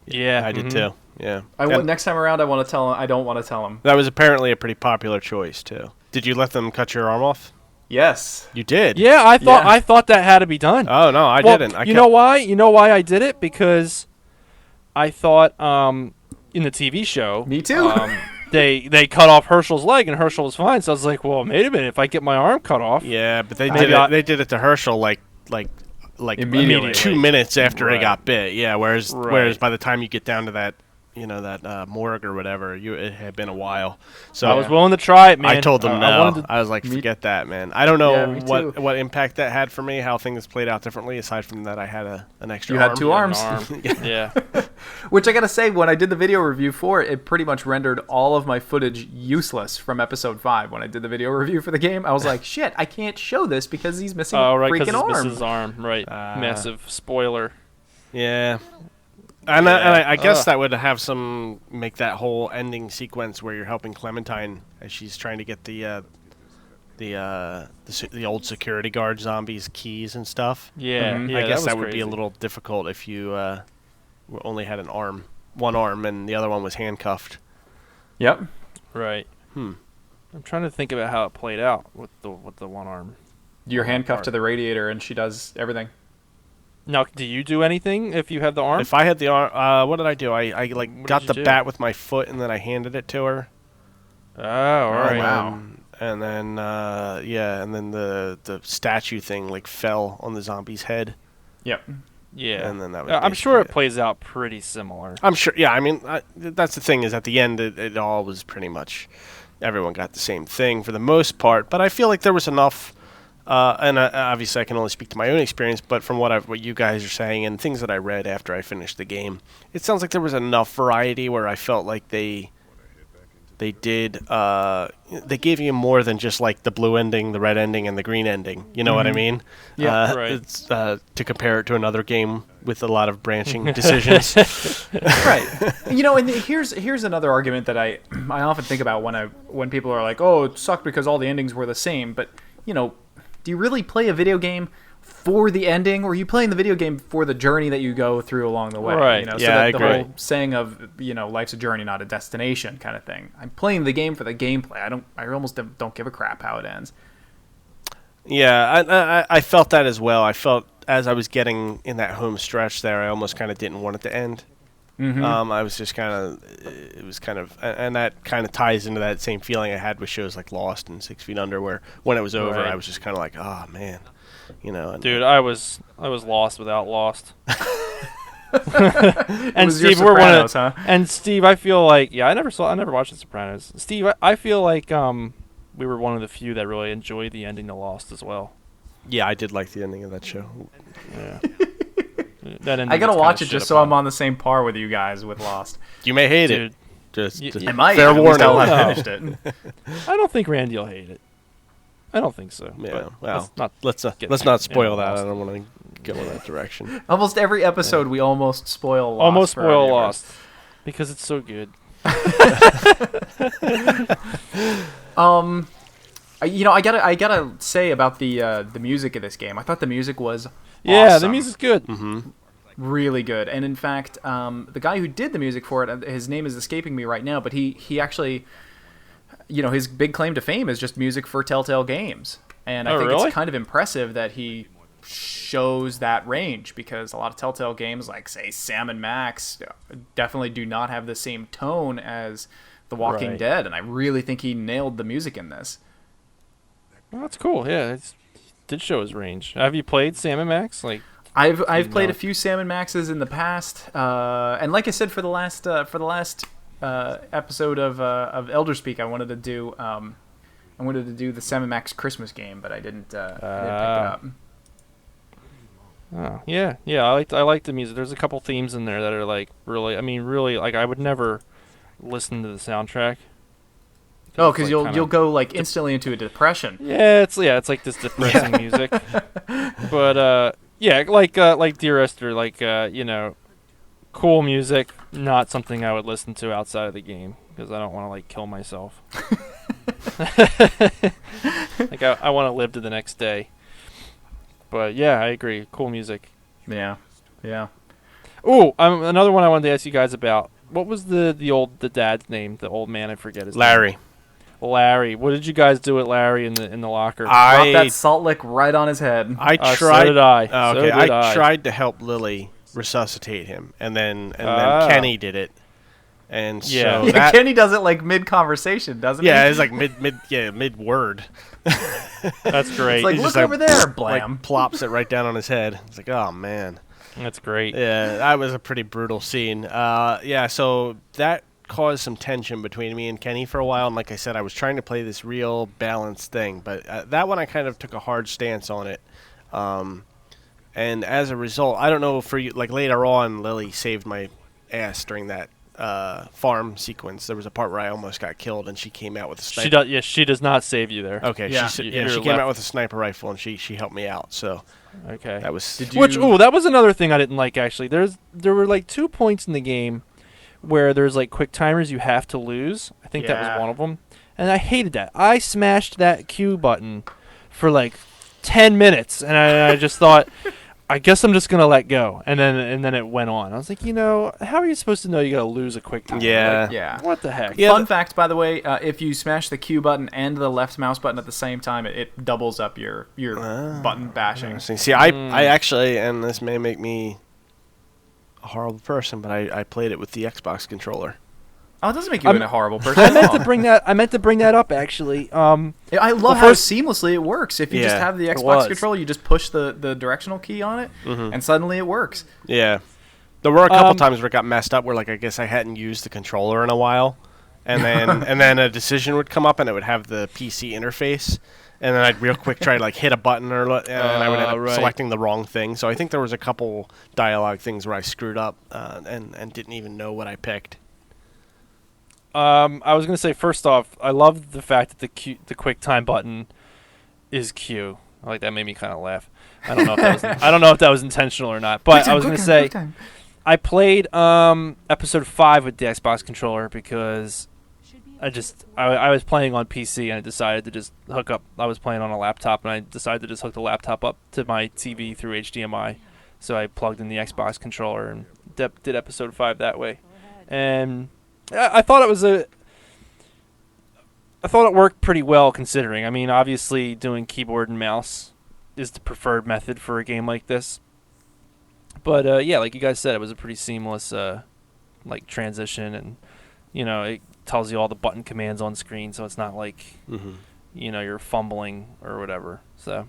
Speaker 4: Yeah,
Speaker 3: I did too. Yeah.
Speaker 2: Next time around, I want to tell him. I don't want to tell him.
Speaker 3: That was apparently a pretty popular choice too. Did you let them cut your arm off?
Speaker 2: Yes.
Speaker 3: You did.
Speaker 4: Yeah, I
Speaker 2: Yeah.
Speaker 4: thought that had to be done.
Speaker 3: Oh no, I
Speaker 4: Well,
Speaker 3: didn't.
Speaker 4: You know why? You know why I did it? Because I thought in the TV show,
Speaker 2: Me too.
Speaker 4: they cut off Herschel's leg and Herschel was fine. So I was like, well, wait a minute, if I get my arm cut off,
Speaker 3: Yeah, but they
Speaker 4: Maybe
Speaker 3: did
Speaker 4: I-
Speaker 3: it. They did it to Herschel like
Speaker 2: Immediately.
Speaker 3: 2 minutes after he
Speaker 4: Right.
Speaker 3: got bit. Yeah. Whereas
Speaker 4: Right.
Speaker 3: by the time you get down to that morgue or whatever, it had been a while. So
Speaker 4: I was willing to try it, man.
Speaker 3: I told them
Speaker 4: I
Speaker 3: no.
Speaker 4: wanted to-
Speaker 3: I was like, forget that, man. I don't know
Speaker 2: Yeah, me too.
Speaker 3: what impact that had for me, how things played out differently, aside from that I had an extra
Speaker 2: You
Speaker 3: arm.
Speaker 2: had two arms.
Speaker 4: Yeah.
Speaker 2: Which I gotta say, when I did the video review for it, it pretty much rendered all of my footage useless from episode 5. When I did the video review for the game, I was like, shit, I can't show this because he's missing
Speaker 4: Oh,
Speaker 2: a
Speaker 4: right, because
Speaker 2: freaking
Speaker 4: he
Speaker 2: arm.
Speaker 4: misses his arm. Right. Massive spoiler.
Speaker 3: Yeah. And I guess that would have make that whole ending sequence where you're helping Clementine as she's trying to get the old security guard zombies keys and stuff.
Speaker 4: Yeah.
Speaker 2: Mhm.
Speaker 4: yeah
Speaker 3: I guess
Speaker 4: was
Speaker 3: that would be a
Speaker 4: crazy.
Speaker 3: little difficult if you only had one arm, and the other one was handcuffed.
Speaker 2: Yep.
Speaker 4: Right. I'm trying to think about how it played out with the one arm.
Speaker 2: You're handcuffed to the radiator, and she does everything.
Speaker 4: Now, do you do anything if you have the arm?
Speaker 3: If I had the arm, what did I do? I
Speaker 4: What
Speaker 3: got
Speaker 4: did
Speaker 3: the
Speaker 4: you do?
Speaker 3: bat with my foot, and then I handed it to her.
Speaker 4: Oh, all right.
Speaker 2: wow.
Speaker 3: And then and then the statue thing like fell on the zombie's head.
Speaker 2: Yep.
Speaker 4: Yeah.
Speaker 3: And then that was
Speaker 4: I'm sure it
Speaker 3: basically
Speaker 4: plays out pretty similar.
Speaker 3: I'm sure. Yeah, I mean, that's the thing is at the end it all was pretty much everyone got the same thing for the most part. But I feel like there was enough, and obviously I can only speak to my own experience. But from what you guys are saying and things that I read after I finished the game, it sounds like there was enough variety where I felt like they gave you more than just like the blue ending, the red ending, and the green ending. You know what I mean?
Speaker 2: Yeah,
Speaker 4: right.
Speaker 3: It's to compare it to another game with a lot of branching decisions.
Speaker 2: Right. And here's another argument that I often think about when people are like, "Oh, it sucked because all the endings were the same." But do you really play a video game for the ending, or are you playing the video game for the journey that you go through along the way?
Speaker 4: Right.
Speaker 2: You know,
Speaker 3: Yeah,
Speaker 2: so
Speaker 3: I
Speaker 2: that
Speaker 3: agree.
Speaker 2: the whole saying of, you know, life's a journey, not a destination kind of thing. I'm playing the game for the gameplay. I almost don't give a crap how it ends.
Speaker 3: Yeah, I felt that as well. I felt as I was getting in that home stretch there, I almost kind of didn't want it to end. I was just it was kind of, and that kind of ties into that same feeling I had with shows like Lost and 6 Feet Under, where when it was over,
Speaker 4: Right.
Speaker 3: I was just kind of like, oh man, you know. And
Speaker 4: Dude, I was lost without Lost.
Speaker 2: It
Speaker 4: And
Speaker 2: was your
Speaker 4: Steve, we're one of
Speaker 2: Sopranos, huh?
Speaker 4: and Steve, I feel like I never watched The Sopranos. Steve, I feel like we were one of the few that really enjoyed the ending to Lost as well.
Speaker 3: yeah, I did like the ending of that show.
Speaker 4: Yeah. That ending
Speaker 2: I gotta
Speaker 4: was
Speaker 2: watch
Speaker 4: kinda
Speaker 2: it just
Speaker 4: shit
Speaker 2: so
Speaker 4: upon.
Speaker 2: I'm on the same par with you guys with Lost.
Speaker 3: You may hate
Speaker 4: Dude,
Speaker 3: it. Just
Speaker 2: I might.
Speaker 3: fair
Speaker 2: at least
Speaker 3: warning.
Speaker 2: I'll have
Speaker 4: No.
Speaker 2: finished it.
Speaker 4: I don't think Randy will hate it. I don't think so.
Speaker 3: Yeah,
Speaker 4: but
Speaker 3: well,
Speaker 4: let's
Speaker 3: let's
Speaker 4: get
Speaker 3: not
Speaker 4: too
Speaker 3: spoil
Speaker 4: into
Speaker 3: that.
Speaker 4: Lost.
Speaker 3: I don't want to go in that direction.
Speaker 2: Almost every episode, we almost spoil Lost.
Speaker 4: almost
Speaker 2: for our
Speaker 4: spoil
Speaker 2: viewers.
Speaker 4: Lost because it's so good.
Speaker 2: You know, I gotta say about the music of this game. I thought the music was
Speaker 4: Yeah, the
Speaker 2: awesome.
Speaker 4: music's good.
Speaker 2: Really good. And in fact, the guy who did the music for it, his name is escaping me right now, but he actually, you know, his big claim to fame is just music for Telltale Games. And I
Speaker 4: Oh,
Speaker 2: think
Speaker 4: really?
Speaker 2: it's kind of impressive that he shows that range, because a lot of Telltale games, like, say, Sam and Max, definitely do not have the same tone as The Walking
Speaker 4: Right.
Speaker 2: Dead. And I really think he nailed the music in this.
Speaker 4: Well, that's cool. Yeah, it did show his range. Have you played Sam and Max? Like,
Speaker 2: I've played
Speaker 4: know.
Speaker 2: a few Sam and Maxes in the past, and like I said, for the last episode of Elder Speak, I wanted to do the Sam and Max Christmas game, but I didn't pick it up.
Speaker 4: oh yeah. I like the music. There's a couple themes in there that are like really. I mean, really, like I would never listen to the soundtrack.
Speaker 2: Oh,
Speaker 4: It's,
Speaker 2: because
Speaker 4: like,
Speaker 2: you'll go like instantly into a depression.
Speaker 4: Yeah, it's like this depressing music. But yeah, like Dear Esther, like you know, cool music, not something I would listen to outside of the game because I don't want to like kill myself. Like I want to live to the next day. But yeah, I agree. Cool music.
Speaker 2: Yeah.
Speaker 4: Ooh, another one I wanted to ask you guys about. What was the dad's name? The old man, I forget his name. Larry. What did you guys do with Larry in the locker?
Speaker 2: Drop that salt lick right on his head.
Speaker 3: I
Speaker 4: So
Speaker 3: tried.
Speaker 4: did I.
Speaker 3: Oh,
Speaker 4: So
Speaker 3: okay,
Speaker 4: did
Speaker 3: I
Speaker 4: I.
Speaker 3: tried to help Lily resuscitate him, and then
Speaker 4: Ah.
Speaker 3: Kenny did it, and
Speaker 4: Yeah.
Speaker 3: so
Speaker 2: Yeah,
Speaker 3: that,
Speaker 2: Kenny does it like mid-conversation, doesn't
Speaker 3: yeah,
Speaker 2: he?
Speaker 3: it's like mid word.
Speaker 4: That's great.
Speaker 2: It's like,
Speaker 3: He's
Speaker 2: look
Speaker 3: just
Speaker 2: over there,
Speaker 3: Like
Speaker 2: blam.
Speaker 3: plops it right down on his head. It's like, oh man.
Speaker 4: That's great.
Speaker 3: Yeah, that was a pretty brutal scene. Yeah, so that caused some tension between me and Kenny for a while. And like I said, I was trying to play this real balanced thing, but that one I kind of took a hard stance on it. And as a result, I don't know for you, like later on, Lily saved my ass during that farm sequence. There was a part where I almost got killed, and she came out with a sniper.
Speaker 4: She does. Yeah, she does not save you there.
Speaker 3: Okay,
Speaker 2: Yeah.
Speaker 3: she
Speaker 4: You hit her
Speaker 3: came
Speaker 4: left.
Speaker 3: out with a sniper rifle, and she helped me out. So
Speaker 4: Okay.
Speaker 3: that was
Speaker 2: Did
Speaker 4: Which
Speaker 2: you-
Speaker 4: that was another thing I didn't like actually. There were like 2 points in the game where there's like quick timers you have to lose. I think that
Speaker 2: Yeah.
Speaker 4: was one of them, and I hated that. I smashed that Q button for like 10 minutes, and I just thought, I guess I'm just gonna let go, and then it went on. I was like, you know, how are you supposed to know you gotta lose a quick timer?
Speaker 3: Yeah.
Speaker 4: Like,
Speaker 2: Yeah.
Speaker 4: what the heck?
Speaker 3: Yeah,
Speaker 2: Fun fact, by the way, if you smash the Q button and the left mouse button at the same time, it doubles up your button bashing.
Speaker 3: Interesting. See, I actually, and this may make me a horrible person, but I played it with the Xbox controller.
Speaker 2: Oh, it doesn't make you
Speaker 4: I'm-
Speaker 2: a horrible person.
Speaker 4: I meant to bring that. I meant to bring that up actually.
Speaker 2: I love
Speaker 4: Well,
Speaker 2: how
Speaker 4: first-
Speaker 2: seamlessly it works. If you just
Speaker 3: Yeah,
Speaker 2: have the
Speaker 4: it
Speaker 2: Xbox
Speaker 4: was.
Speaker 2: controller, you just push the directional key on it, and suddenly it works.
Speaker 3: Yeah. There were a couple
Speaker 4: Um,
Speaker 3: times where it got messed up where like I guess I hadn't used the controller in a while. And then a decision would come up and it would have the PC interface. And then I'd real quick try to like hit a button and I would end up
Speaker 4: right.
Speaker 3: selecting the wrong thing. So I think there was a couple dialogue things where I screwed up and didn't even know what I picked.
Speaker 4: I was gonna say first off, I love the fact that the quick time button is Q. Like that made me kind of laugh. I don't know if that was intentional or not. But I was gonna say I played episode 5 with the Xbox controller because I was playing on PC and I decided to just hook up. I was playing on a laptop and I decided to just hook the laptop up to my TV through HDMI. So I plugged in the Xbox controller and did episode 5 that way. And I thought it worked pretty well considering. I mean, obviously doing keyboard and mouse is the preferred method for a game like this. But yeah, like you guys said, it was a pretty seamless like transition, and it tells you all the button commands on screen, so it's not like you're fumbling or whatever. So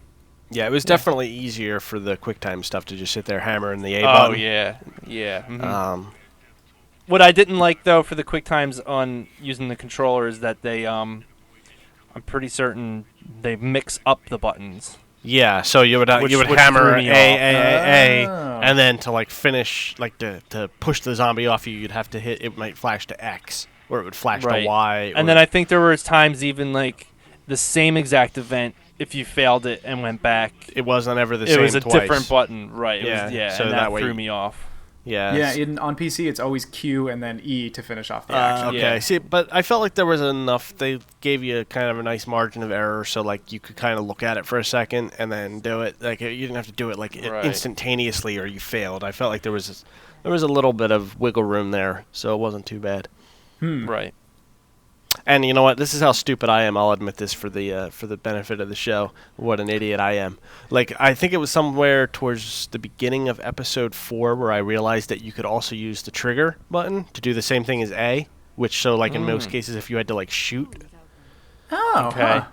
Speaker 3: yeah, it was definitely easier for the QuickTime stuff to just sit there hammering the A button.
Speaker 4: Oh yeah. Mm-hmm. What I didn't like though for the QuickTimes on using the controller is that they I'm pretty certain they mix up the buttons.
Speaker 3: Yeah, so you would hammer A, and then to like finish, like to push the zombie off you, you'd have to hit. It might flash to X, or it would flash to Y.
Speaker 4: And then I think there were times even like the same exact event. If you failed it and went back,
Speaker 3: it wasn't ever the same.
Speaker 4: It was a
Speaker 3: twice.
Speaker 4: different button, right?
Speaker 3: So
Speaker 4: and that threw me off.
Speaker 2: Yeah. On PC, it's always Q and then E to finish off the action.
Speaker 3: Okay,
Speaker 4: Yeah.
Speaker 3: see, but I felt like there was enough. They gave you kind of a nice margin of error, so like you could kind of look at it for a second and then do it. Like you didn't have to do it like instantaneously, or you failed. I felt like there was a little bit of wiggle room there, so it wasn't too bad.
Speaker 4: Right.
Speaker 3: And you know what? This is how stupid I am. I'll admit this for the benefit of the show. What an idiot I am. Like, I think it was somewhere towards the beginning of episode 4 where I realized that you could also use the trigger button to do the same thing as A, which, so like in most cases, if you had to like shoot,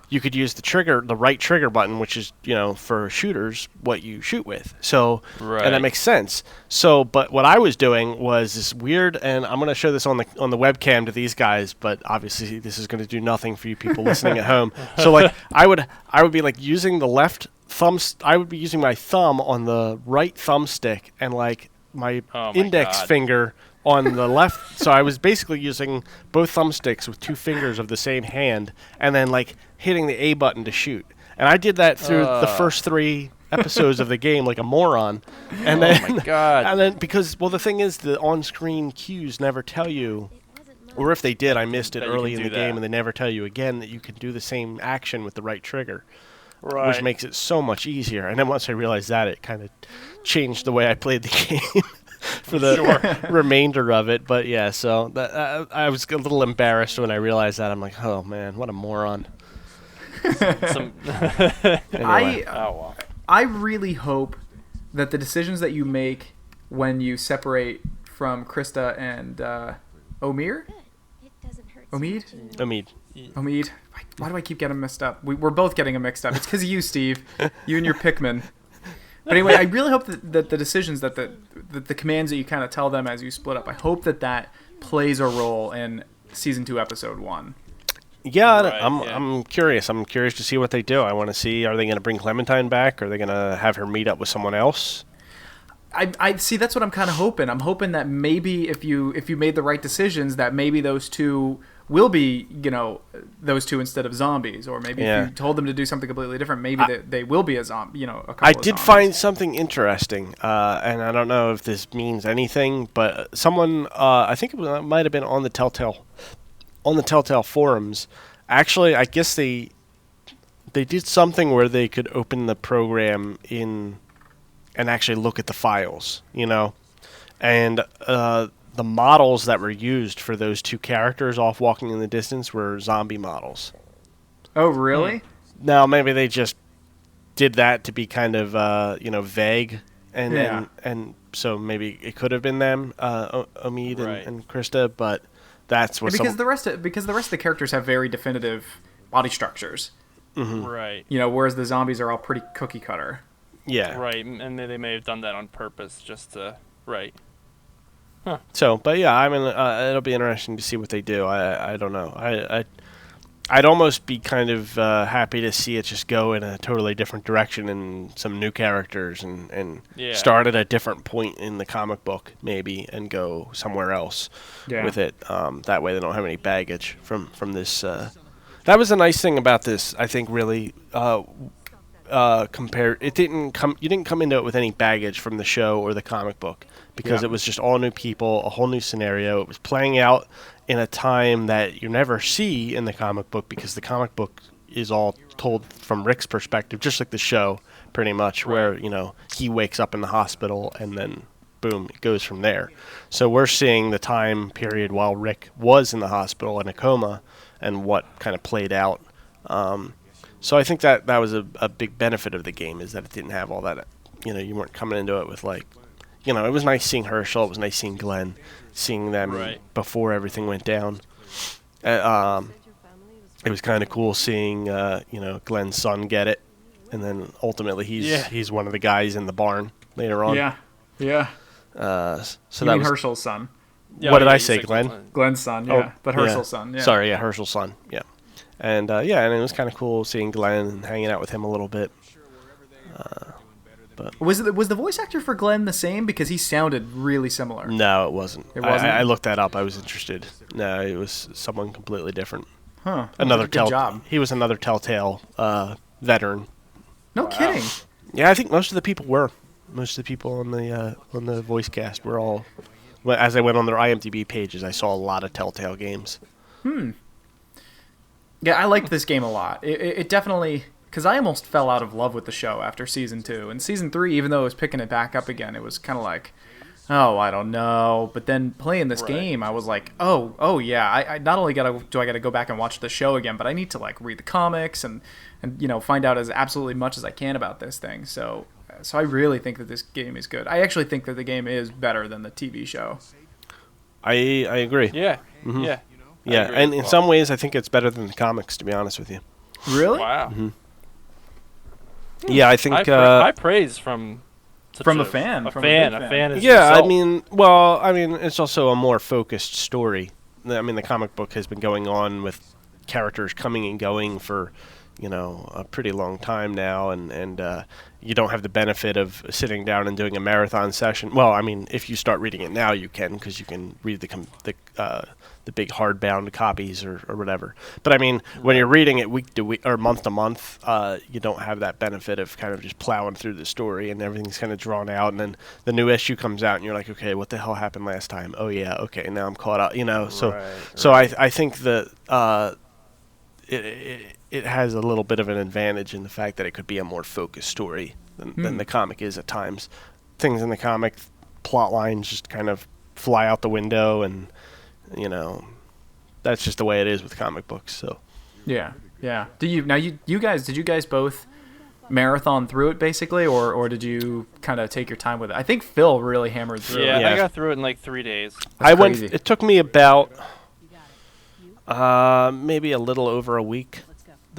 Speaker 3: you could use the right trigger button, which is, for shooters, what you shoot with. So, and that makes sense. So, but what I was doing was this weird, and I'm going to show this on the webcam to these guys, but obviously this is going to do nothing for you people listening at home. So, like, I would be like using the left thumb, I would be using my thumb on the right thumbstick and like my index finger on the left. So I was basically using both thumbsticks with 2 fingers of the same hand and then like hitting the A button to shoot. And I did that through the first 3 episodes of the game like a moron. And then,
Speaker 4: my God.
Speaker 3: And then because, the thing is the on-screen cues never tell you, or if they did, I missed it early in the game, and they never tell you again that you can do the same action with the right trigger.
Speaker 4: Right.
Speaker 3: Which makes it so much easier. And then once I realized that, it kind of changed the way I played the game. For the remainder of it, but yeah, so that, I was a little embarrassed when I realized that. I'm like, oh man, what a moron.
Speaker 2: Anyway. I really hope that the decisions that you make when you separate from Krista and Omid. Why do I keep getting them mixed up? We're both getting them mixed up. It's because of you, Steve. You and your Pikmin. But anyway, I really hope that the decisions, that the commands that you kind of tell them as you split up, I hope that plays a role in Season 2, Episode 1.
Speaker 3: Yeah, I'm curious. I'm curious to see what they do. I want to see, are they going to bring Clementine back? Are they going to have her meet up with someone else?
Speaker 2: I see, that's what I'm kind of hoping. I'm hoping that maybe if you made the right decisions, that maybe those two will be, those two instead of zombies, or maybe if you told them to do something completely different, maybe they will be a zombie, a couple
Speaker 3: I
Speaker 2: of
Speaker 3: did
Speaker 2: zombies.
Speaker 3: find something interesting, and I don't know if this means anything, but someone, I think it might have been on the Telltale forums. Actually, I guess they did something where they could open the program in and actually look at the files, and the models that were used for those 2 characters off walking in the distance were zombie models.
Speaker 2: Oh, really?
Speaker 3: Now, maybe they just did that to be kind of, vague, and so maybe it could have been them, Omid and Krista, but that's what
Speaker 2: because the rest of the characters have very definitive body structures.
Speaker 3: Mm-hmm.
Speaker 4: Right.
Speaker 2: Whereas the zombies are all pretty cookie cutter.
Speaker 3: Yeah.
Speaker 4: Right, and they may have done that on purpose just to... Right.
Speaker 3: Huh. So, but yeah, I mean, it'll be interesting to see what they do. I don't know. I'd almost be kind of happy to see it just go in a totally different direction and some new characters and start at a different point in the comic book maybe and go somewhere else with it. That way they don't have any baggage from this. That was a nice thing about this, I think, really. compared. It didn't come. You didn't come into it with any baggage from the show or the comic book because it was just all new people, a whole new scenario. It was playing out in a time that you never see in the comic book because the comic book is all told from Rick's perspective, just like the show, pretty much, where he wakes up in the hospital and then boom, it goes from there. So we're seeing the time period while Rick was in the hospital in a coma and what kind of played out. So I think that was a big benefit of the game, is that it didn't have all that. You weren't coming into it with it was nice seeing Herschel. It was nice seeing Glenn, seeing them before everything went down. It was kind of cool seeing Glenn's son get it, and then ultimately he's one of the guys in the barn later on.
Speaker 2: Yeah.
Speaker 3: So
Speaker 2: you
Speaker 3: that
Speaker 2: mean
Speaker 3: was
Speaker 2: Herschel's son.
Speaker 3: What did I say, Glenn?
Speaker 2: Glenn's son, but Herschel's son. Yeah.
Speaker 3: Sorry, Herschel's son. Yeah, and and it was kind of cool seeing Glenn and hanging out with him a little bit. But
Speaker 2: was the voice actor for Glenn the same? Because he sounded really similar.
Speaker 3: No, it wasn't.
Speaker 2: It wasn't.
Speaker 3: I looked that up. I was interested. No, it was someone completely different.
Speaker 2: Huh.
Speaker 3: Another
Speaker 2: good job.
Speaker 3: He was another Telltale veteran.
Speaker 2: No kidding.
Speaker 3: Yeah, I think most of the people were. Most of the people on the voice cast were all. As I went on their IMDb pages, I saw a lot of Telltale games.
Speaker 2: Yeah, I liked this game a lot. It definitely, because I almost fell out of love with the show after season 2. And season 3, even though it was picking it back up again, it was kind of like, oh, I don't know. But then playing this game, I was like, oh yeah. I not only do I got to go back and watch the show again, but I need to read the comics and find out as absolutely much as I can about this thing. So I really think that this game is good. I actually think that the game is better than the TV show.
Speaker 3: I agree.
Speaker 4: Yeah.
Speaker 3: Mm-hmm.
Speaker 4: Yeah.
Speaker 3: Yeah, and in some ways, I think it's better than the comics, to be honest with you.
Speaker 2: Really?
Speaker 4: Wow.
Speaker 3: Mm-hmm. Yeah, I think
Speaker 4: high praise from
Speaker 2: a fan.
Speaker 4: A fan is
Speaker 3: yeah,
Speaker 4: yourself.
Speaker 3: I mean, it's also a more focused story. I mean, the comic book has been going on with characters coming and going for a pretty long time now, and you don't have the benefit of sitting down and doing a marathon session. Well, I mean, if you start reading it now, you can, because you can read the big hardbound copies or whatever. But I mean, when you're reading it week to week or month to month, you don't have that benefit of kind of just plowing through the story and everything's kind of drawn out. And then the new issue comes out and you're like, okay, what the hell happened last time? Oh yeah, okay, now I'm caught up. So I think that it has a little bit of an advantage in the fact that it could be a more focused story than the comic is at times. Things in the comic, plot lines just kind of fly out the window, and that's just the way it is with comic books. So
Speaker 2: yeah. Did you guys both marathon through it basically, or did you kind of take your time with it? I think Phil really hammered through it.
Speaker 4: Yeah, I got through it in 3 days.
Speaker 3: It took me about maybe a little over a week.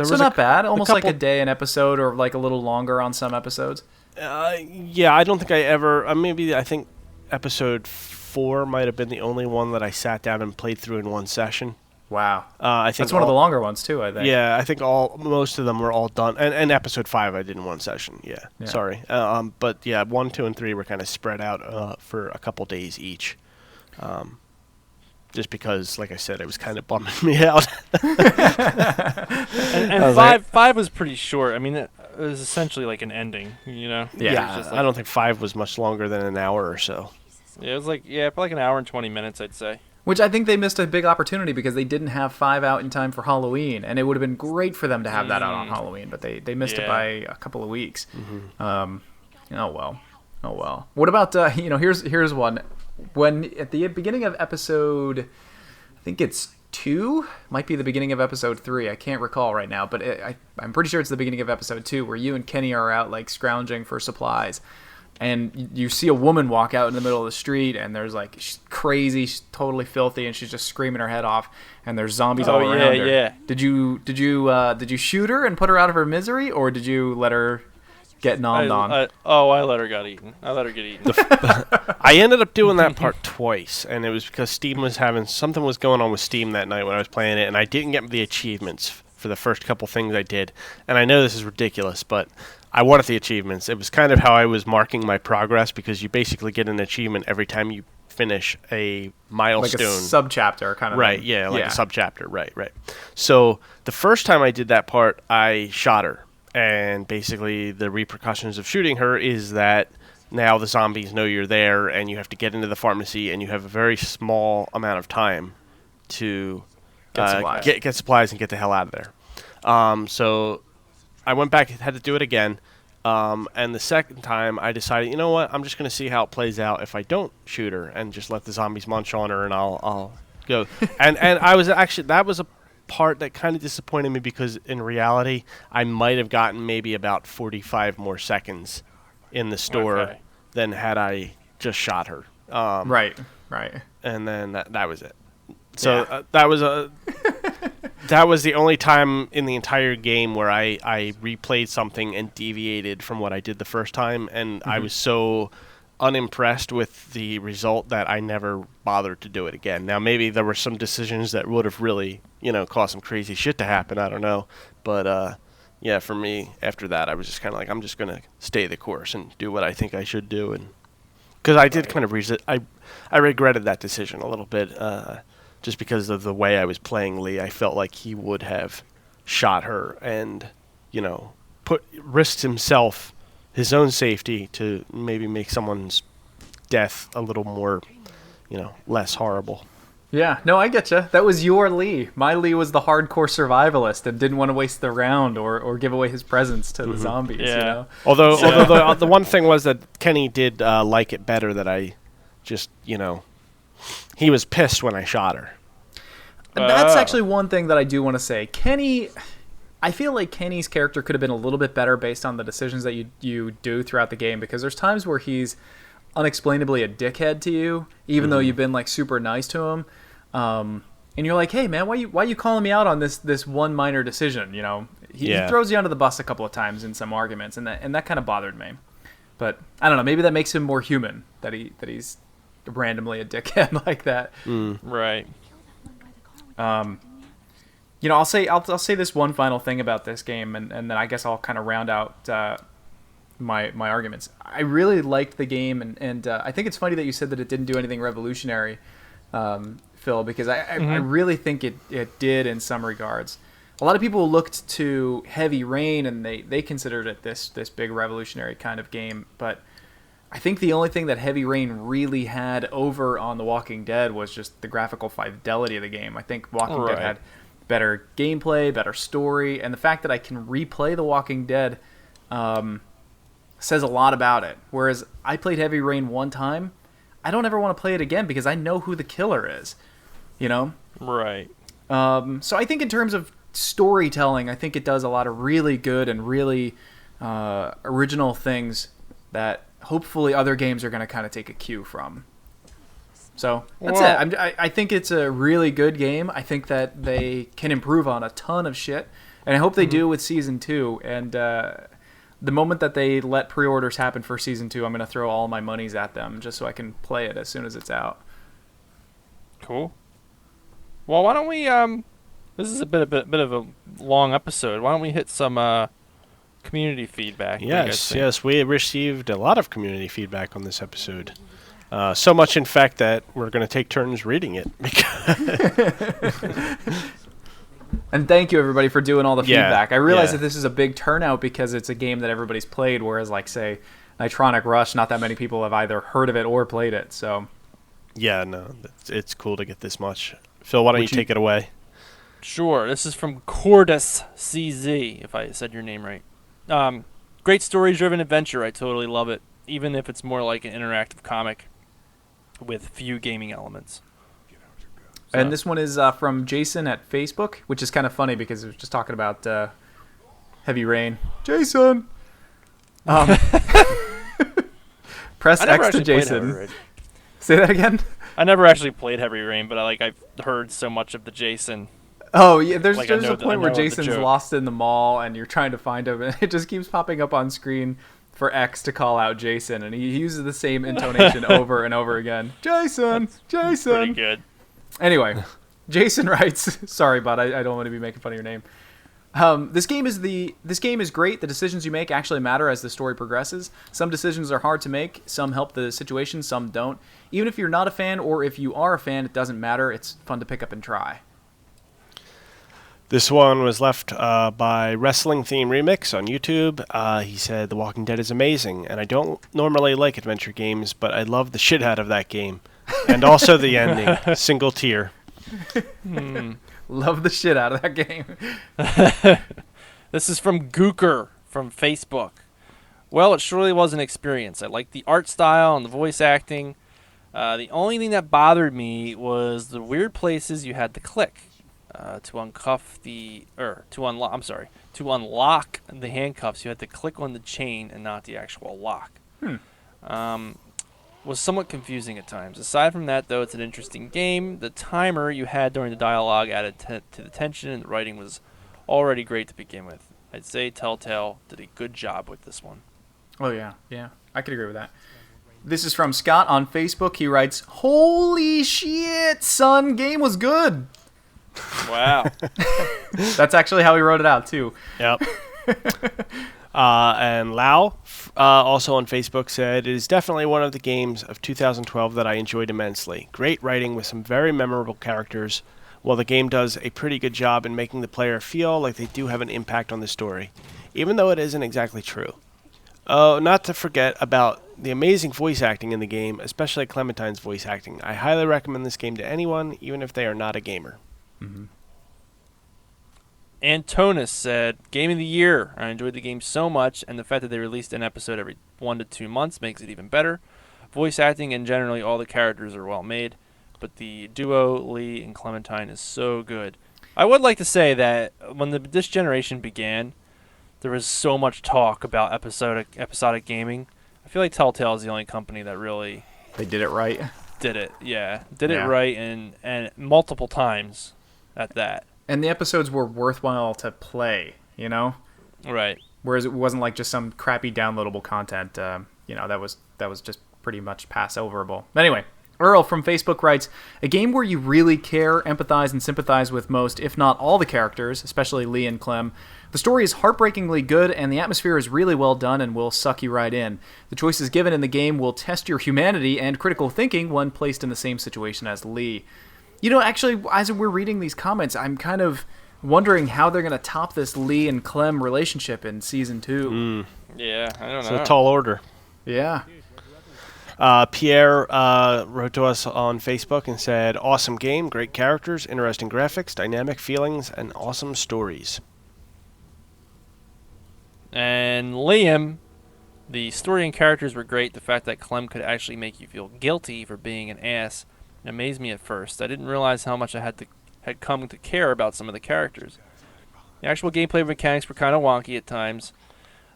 Speaker 2: So not bad. Almost like a day an episode, or a little longer on some episodes.
Speaker 3: Yeah, I don't think I ever. I think episode 4 might have been the only one that I sat down and played through in one session.
Speaker 2: Wow.
Speaker 3: I think
Speaker 2: that's one of the longer ones too, I think.
Speaker 3: Yeah, I think most of them were all done. And episode 5 I did in one session. Yeah. Sorry. But yeah, 1, 2, and 3 were kind of spread out for a couple days each. Just because, like I said, it was kind of bumming me out.
Speaker 4: and five was pretty short. I mean, it was essentially like an ending,
Speaker 3: Yeah,
Speaker 4: just
Speaker 3: I don't think 5 was much longer than an hour or so.
Speaker 4: Yeah, it was probably an hour and 20 minutes, I'd say.
Speaker 2: Which I think they missed a big opportunity because they didn't have 5 out in time for Halloween, and it would have been great for them to have that out on Halloween, but they missed it by a couple of weeks. Oh well. What about here's one. When at the beginning of episode, I think it's 2, might be the beginning of episode 3. I can't recall right now, but I'm pretty sure it's the beginning of episode 2 where you and Kenny are out scrounging for supplies. And you see a woman walk out in the middle of the street, and there's she's crazy, she's totally filthy, and she's just screaming her head off. And there's zombies all around her.
Speaker 4: Yeah.
Speaker 2: Did you shoot her and put her out of her misery, or did you let her get nommed on?
Speaker 4: I let her get eaten.
Speaker 3: I ended up doing that part twice, and it was because Steam was something was going on with Steam that night when I was playing it, and I didn't get the achievements for the first couple things I did. And I know this is ridiculous, but I wanted the achievements. It was kind of how I was marking my progress, because you basically get an achievement every time you finish a milestone.
Speaker 2: Like a sub-chapter kind of
Speaker 3: right,
Speaker 2: thing.
Speaker 3: A sub-chapter, right. So the first time I did that part, I shot her. and basically the repercussions of shooting her is that now the zombies know you're there, and you have to get into the pharmacy, and you have a very small amount of time to get supplies and get the hell out of there. So I went back, had to do it again, and the second time I decided, you know what, I'm just going to see how it plays out if I don't shoot her and just let the zombies munch on her, and I'll go. and I was actually, that was a part that kind of disappointed me, because in reality I might have gotten maybe about 45 more seconds in the store than had I just shot her.
Speaker 2: Right.
Speaker 3: And then that was it. So that was the only time in the entire game where I replayed something and deviated from what I did the first time, and I was so unimpressed with the result that I never bothered to do it again. Now, maybe there were some decisions that would have really, caused some crazy shit to happen. I don't know. But, yeah, for me, after that, I was just kind of like, I'm just going to stay the course and do what I think I should do. And because I did kind of I regretted that decision a little bit, just because of the way I was playing Lee. I felt like he would have shot her and, risked himself, his own safety, to maybe make someone's death a little more, less horrible.
Speaker 2: Yeah, no, I get you. That was your Lee. My Lee was the hardcore survivalist and didn't want to waste the round or give away his presence to the zombies.
Speaker 3: Yeah. Although the one thing was that Kenny did like it better that I just, he was pissed when I shot her.
Speaker 2: That's actually one thing that I do want to say. Kenny, I feel like Kenny's character could have been a little bit better based on the decisions that you do throughout the game, because there's times where he's unexplainably a dickhead to you, even though you've been like super nice to him. And you're like, hey man, why you calling me out on this one minor decision? He throws you under the bus a couple of times in some arguments, and that kind of bothered me. But I don't know, maybe that makes him more human, that he's randomly a dickhead like that.
Speaker 4: Right.
Speaker 2: I'll say this one final thing about this game, and then I guess I'll kind of round out my arguments. I really liked the game, and I think it's funny that you said that it didn't do anything revolutionary, Phil, because I really think it did in some regards. A lot of people looked to Heavy Rain, and they considered it this big revolutionary kind of game, but I think the only thing that Heavy Rain really had over on The Walking Dead was just the graphical fidelity of the game. I think Walking Dead had better gameplay, better story, and the fact that I can replay The Walking Dead says a lot about it. Whereas I played Heavy Rain one time, I don't ever want to play it again because I know who the killer is,
Speaker 4: Right.
Speaker 2: So I think in terms of storytelling, I think it does a lot of really good and really original things that hopefully other games are going to kind of take a cue from. So that's it. I think it's a really good game. I think that they can improve on a ton of shit, and I hope they do with Season 2. And the moment that they let pre-orders happen for Season 2, I'm going to throw all my monies at them just so I can play it as soon as it's out.
Speaker 4: Cool. Well, why don't we... this is a bit of a long episode. Why don't we hit some community feedback?
Speaker 3: Yes. We received a lot of community feedback on this episode. So much, in fact, that we're going to take turns reading it.
Speaker 2: And thank you, everybody, for doing all the feedback. I realize that this is a big turnout because it's a game that everybody's played, whereas, like, say, Nitronic Rush, not that many people have either heard of it or played it. So,
Speaker 3: yeah, no, it's cool to get this much. Phil, why don't you take it away?
Speaker 4: Sure. This is from Cordus CZ, if I said your name right. Great story-driven adventure. I totally love it, even if it's more like an interactive comic with few gaming elements. So.
Speaker 2: And this one is from Jason at Facebook, which is kind of funny because it was just talking about Heavy Rain. Jason! Press X to Jason. Say that again?
Speaker 4: I never actually played Heavy Rain, but I've heard so much of the Jason.
Speaker 2: Oh, yeah, there's a point where Jason's lost in the mall and you're trying to find him, and it just keeps popping up on screen for X to call out Jason, and he uses the same intonation over and over again. Jason! Jason!
Speaker 4: Pretty good.
Speaker 2: Anyway, Jason writes, sorry, bud, I don't want to be making fun of your name. This game is great. The decisions you make actually matter as the story progresses. Some decisions are hard to make. Some help the situation. Some don't. Even if you're not a fan or if you are a fan, it doesn't matter. It's fun to pick up and try.
Speaker 3: This one was left by Wrestling Theme Remix on YouTube. He said, The Walking Dead is amazing, and I don't normally like adventure games, but I love the shit out of that game. And also the ending. Single tear.
Speaker 2: Love the shit out of that game.
Speaker 4: This is from Gooker from Facebook. Well, it surely was an experience. I liked the art style and the voice acting. The only thing that bothered me was the weird places you had to click. To unlock the handcuffs, you had to click on the chain and not the actual lock. Was somewhat confusing at times. Aside from that, though, it's an interesting game. The timer you had during the dialogue added to the tension, and the writing was already great to begin with. I'd say Telltale did a good job with this one.
Speaker 2: Oh, yeah. I could agree with that. This is from Scott on Facebook. He writes, Holy shit, son, game was good.
Speaker 4: Wow.
Speaker 2: That's actually how he wrote it out, too.
Speaker 3: Yep. And Lau, also on Facebook, said, It is definitely one of the games of 2012 that I enjoyed immensely. Great writing with some very memorable characters, while the game does a pretty good job in making the player feel like they do have an impact on the story, even though it isn't exactly true. Oh, not to forget about the amazing voice acting in the game, especially Clementine's voice acting. I highly recommend this game to anyone, even if they are not a gamer.
Speaker 2: Mm-hmm.
Speaker 4: Antonis said, Game of the Year. I enjoyed the game so much, and the fact that they released an episode every 1 to 2 months makes it even better. Voice acting and generally all the characters are well made, but the duo, Lee and Clementine, is so good. I would like to say that when this generation began, there was so much talk about episodic gaming. I feel like Telltale is the only company that really...
Speaker 2: They did it right.
Speaker 4: Did it right, and multiple times at that.
Speaker 2: And the episodes were worthwhile to play, you know?
Speaker 4: Right.
Speaker 2: Whereas it wasn't like just some crappy downloadable content, that was just pretty much pass-overable. Anyway, Earl from Facebook writes, a game where you really care, empathize, and sympathize with most, if not all the characters, especially Lee and Clem. The story is heartbreakingly good, and the atmosphere is really well done and will suck you right in. The choices given in the game will test your humanity and critical thinking when placed in the same situation as Lee. You know, actually, as we're reading these comments, I'm kind of wondering how they're going to top this Lee and Clem relationship in Season 2.
Speaker 4: Yeah, I don't know.
Speaker 3: It's a tall order.
Speaker 2: Yeah.
Speaker 3: Pierre wrote to us on Facebook and said, awesome game, great characters, interesting graphics, dynamic feelings, and awesome stories.
Speaker 4: And Liam, the story and characters were great. The fact that Clem could actually make you feel guilty for being an ass amazed me at first. I didn't realize how much I had come to care about some of the characters. The actual gameplay mechanics were kind of wonky at times,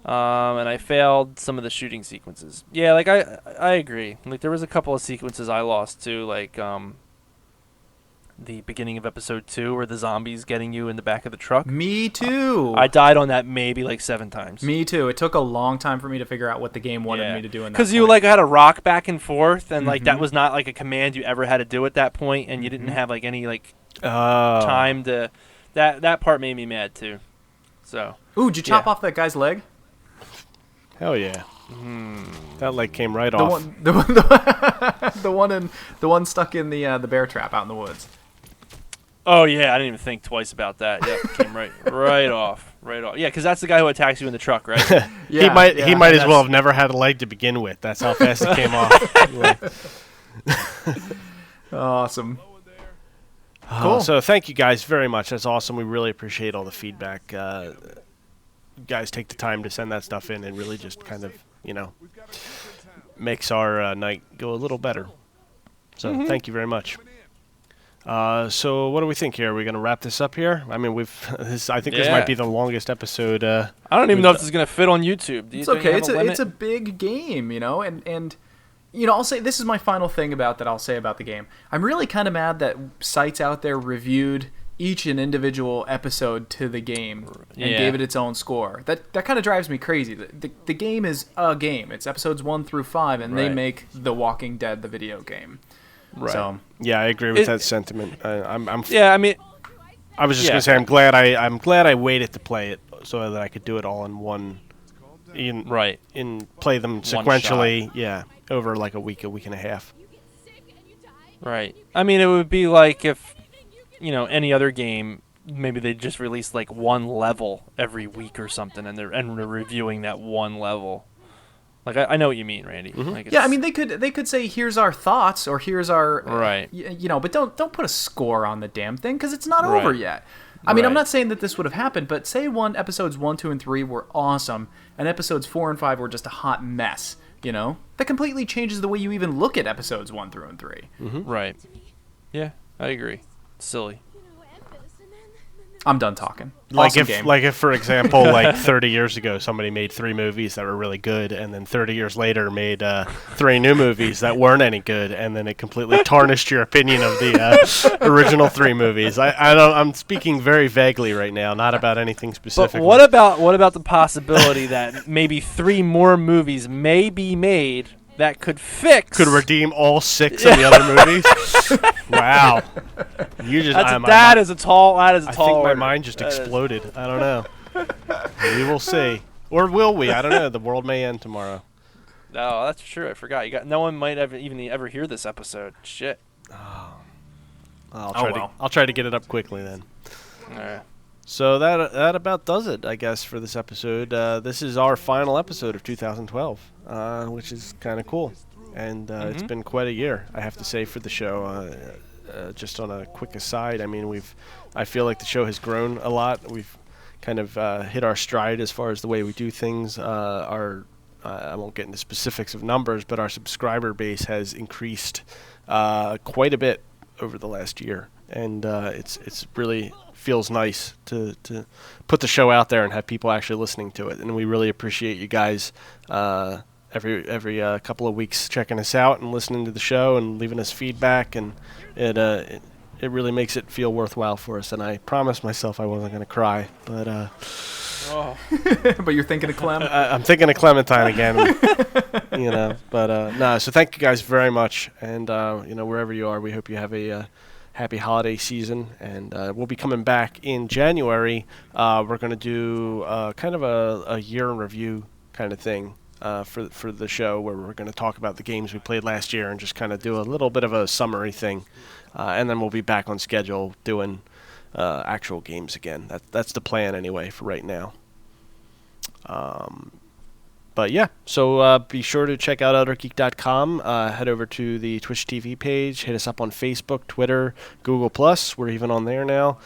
Speaker 4: and I failed some of the shooting sequences. Yeah, like I agree. Like there was a couple of sequences I lost too, like the beginning of episode 2 where the zombies getting you in the back of the truck.
Speaker 2: Me too.
Speaker 4: I died on that maybe like 7 times.
Speaker 2: Me too. It took a long time for me to figure out what the game wanted me to do in that
Speaker 4: because you like had to rock back and forth, and like that was not like a command you ever had to do at that point, and you didn't have like any like time to. That part made me mad too. So.
Speaker 2: Ooh, did you chop off that guy's leg?
Speaker 3: Hell yeah. That leg came right off.
Speaker 2: The one stuck in the bear trap out in the woods.
Speaker 4: Oh yeah, I didn't even think twice about that. Yep, came right off. Yeah, because that's the guy who attacks you in the truck, right?
Speaker 3: He might as well have never had a leg to begin with. That's how fast it came off.
Speaker 2: Awesome. Cool.
Speaker 3: So thank you guys very much. That's awesome. We really appreciate all the feedback. You guys take the time to send that stuff in and really just kind of, makes our night go a little better. So thank you very much. So what do we think here? Are we going to wrap this up here? I mean, this might be the longest episode.
Speaker 4: I don't even know if this is going to fit on YouTube.
Speaker 2: It's okay. It's a big game, and I'll say this is my final thing I'll say about the game. I'm really kind of mad that sites out there reviewed each and individual episode to the game and gave it its own score. That kind of drives me crazy. The game is a game. It's episodes 1 through 5, and they make The Walking Dead the video game.
Speaker 3: Right.
Speaker 2: So,
Speaker 3: yeah, I agree with that sentiment. I was just gonna say I'm glad I waited to play it so that I could do it all in one. Play them sequentially. Yeah, over like a week and a half.
Speaker 4: Right. I mean, it would be like if any other game maybe they just release like one level every week or something, and they're reviewing that one level. Like I know what you mean, Randy.
Speaker 3: Mm-hmm.
Speaker 4: Like
Speaker 2: Yeah, I mean they could say here's our thoughts or here's our
Speaker 4: Right.
Speaker 2: But don't put a score on the damn thing because it's not over
Speaker 4: Right.
Speaker 2: yet. I mean, I'm
Speaker 4: Right.
Speaker 2: not saying that this would have happened, but say episodes 1, 2, and 3 were awesome, and episodes 4 and 5 were just a hot mess. That completely changes the way you even look at episodes 1 through and 3.
Speaker 4: Right. Yeah, I agree. It's silly.
Speaker 2: I'm done talking.
Speaker 3: Like
Speaker 2: Awesome
Speaker 3: if,
Speaker 2: game.
Speaker 3: like if, for example, like 30 years ago, somebody made 3 movies that were really good, and then 30 years later made 3 new movies that weren't any good, and then it completely tarnished your opinion of the original 3 movies. I'm speaking very vaguely right now, not about anything specific.
Speaker 4: But what about the possibility that maybe 3 more movies may be made that could
Speaker 3: redeem all 6 of the other movies? Wow. You just
Speaker 4: that is a tall
Speaker 3: I think my
Speaker 4: order.
Speaker 3: mind just exploded. I don't know. We will see. Or will we? I don't know. The world may end tomorrow.
Speaker 4: No, that's true. I forgot. No one might ever hear this episode. Shit.
Speaker 3: I'll try to get it up quickly then.
Speaker 4: All right.
Speaker 3: So that about does it, I guess, for this episode. This is our final episode of 2012, which is kind of cool. And it's been quite a year, I have to say, for the show. Just on a quick aside, I mean, I feel like the show has grown a lot. We've kind of hit our stride as far as the way we do things. I won't get into specifics of numbers, but our subscriber base has increased quite a bit over the last year, and it's really feels nice to put the show out there and have people actually listening to it. And we really appreciate you guys every couple of weeks checking us out and listening to the show and leaving us feedback, and it really makes it feel worthwhile for us. And I promised myself I wasn't going to cry, but
Speaker 2: But you're thinking of Clem?
Speaker 3: I'm thinking of Clementine again. So thank you guys very much, and wherever you are, we hope you have a happy holiday season, and we'll be coming back in January. We're going to do kind of a year in review kind of thing for the show, where we're going to talk about the games we played last year and just kind of do a little bit of a summary thing, and then we'll be back on schedule doing actual games again. That's the plan anyway for right now. But yeah, so be sure to check out ElderGeek.com. Head over to the Twitch TV page. Hit us up on Facebook, Twitter, Google+. We're even on there now.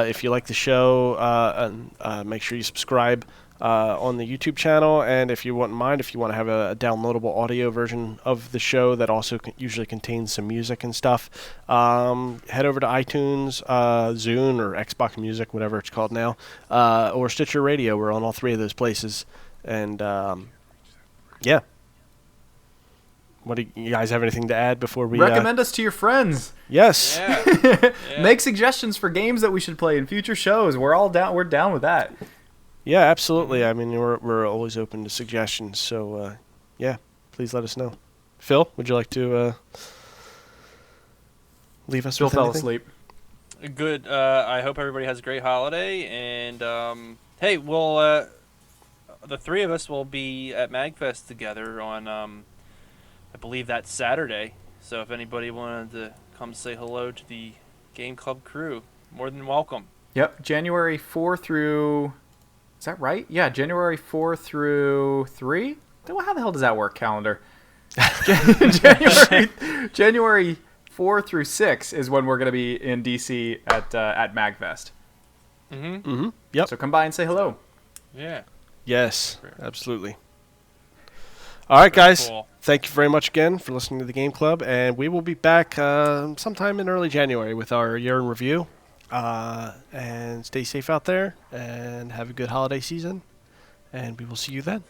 Speaker 3: If you like the show, make sure you subscribe on the YouTube channel. And if you wouldn't mind, if you want to have a downloadable audio version of the show that also usually contains some music and stuff, head over to iTunes, Zune, or Xbox Music, whatever it's called now, or Stitcher Radio. We're on all 3 of those places. And yeah, what do you guys have anything to add before we
Speaker 2: Recommend us to your friends.
Speaker 3: Yes.
Speaker 4: Yeah.
Speaker 2: Make suggestions for games that we should play in future shows. We're all down. We're down with that.
Speaker 3: Yeah, absolutely. I mean, we're always open to suggestions. So yeah, please let us know. Phil, would you like to leave us?
Speaker 2: Phil
Speaker 3: with
Speaker 2: fell
Speaker 3: anything?
Speaker 2: asleep.
Speaker 4: Good. I hope everybody has a great holiday, and hey, we'll the 3 of us will be at MagFest together on I believe that's Saturday. So if anybody wanted to come say hello to the Game Club crew, more than welcome.
Speaker 2: Yep, January 4 through... Is that right? Yeah, January 4 through 3? How the hell does that work, calendar? January 4 through 6 is when we're going to be in DC at MagFest.
Speaker 3: Yep.
Speaker 2: So come by and say hello.
Speaker 4: Yeah.
Speaker 3: Yes, absolutely. All right, guys.
Speaker 4: Cool.
Speaker 3: Thank you very much again for listening to the Game Club, and we will be back sometime in early January with our year in review. And stay safe out there, and have a good holiday season, and we will see you then.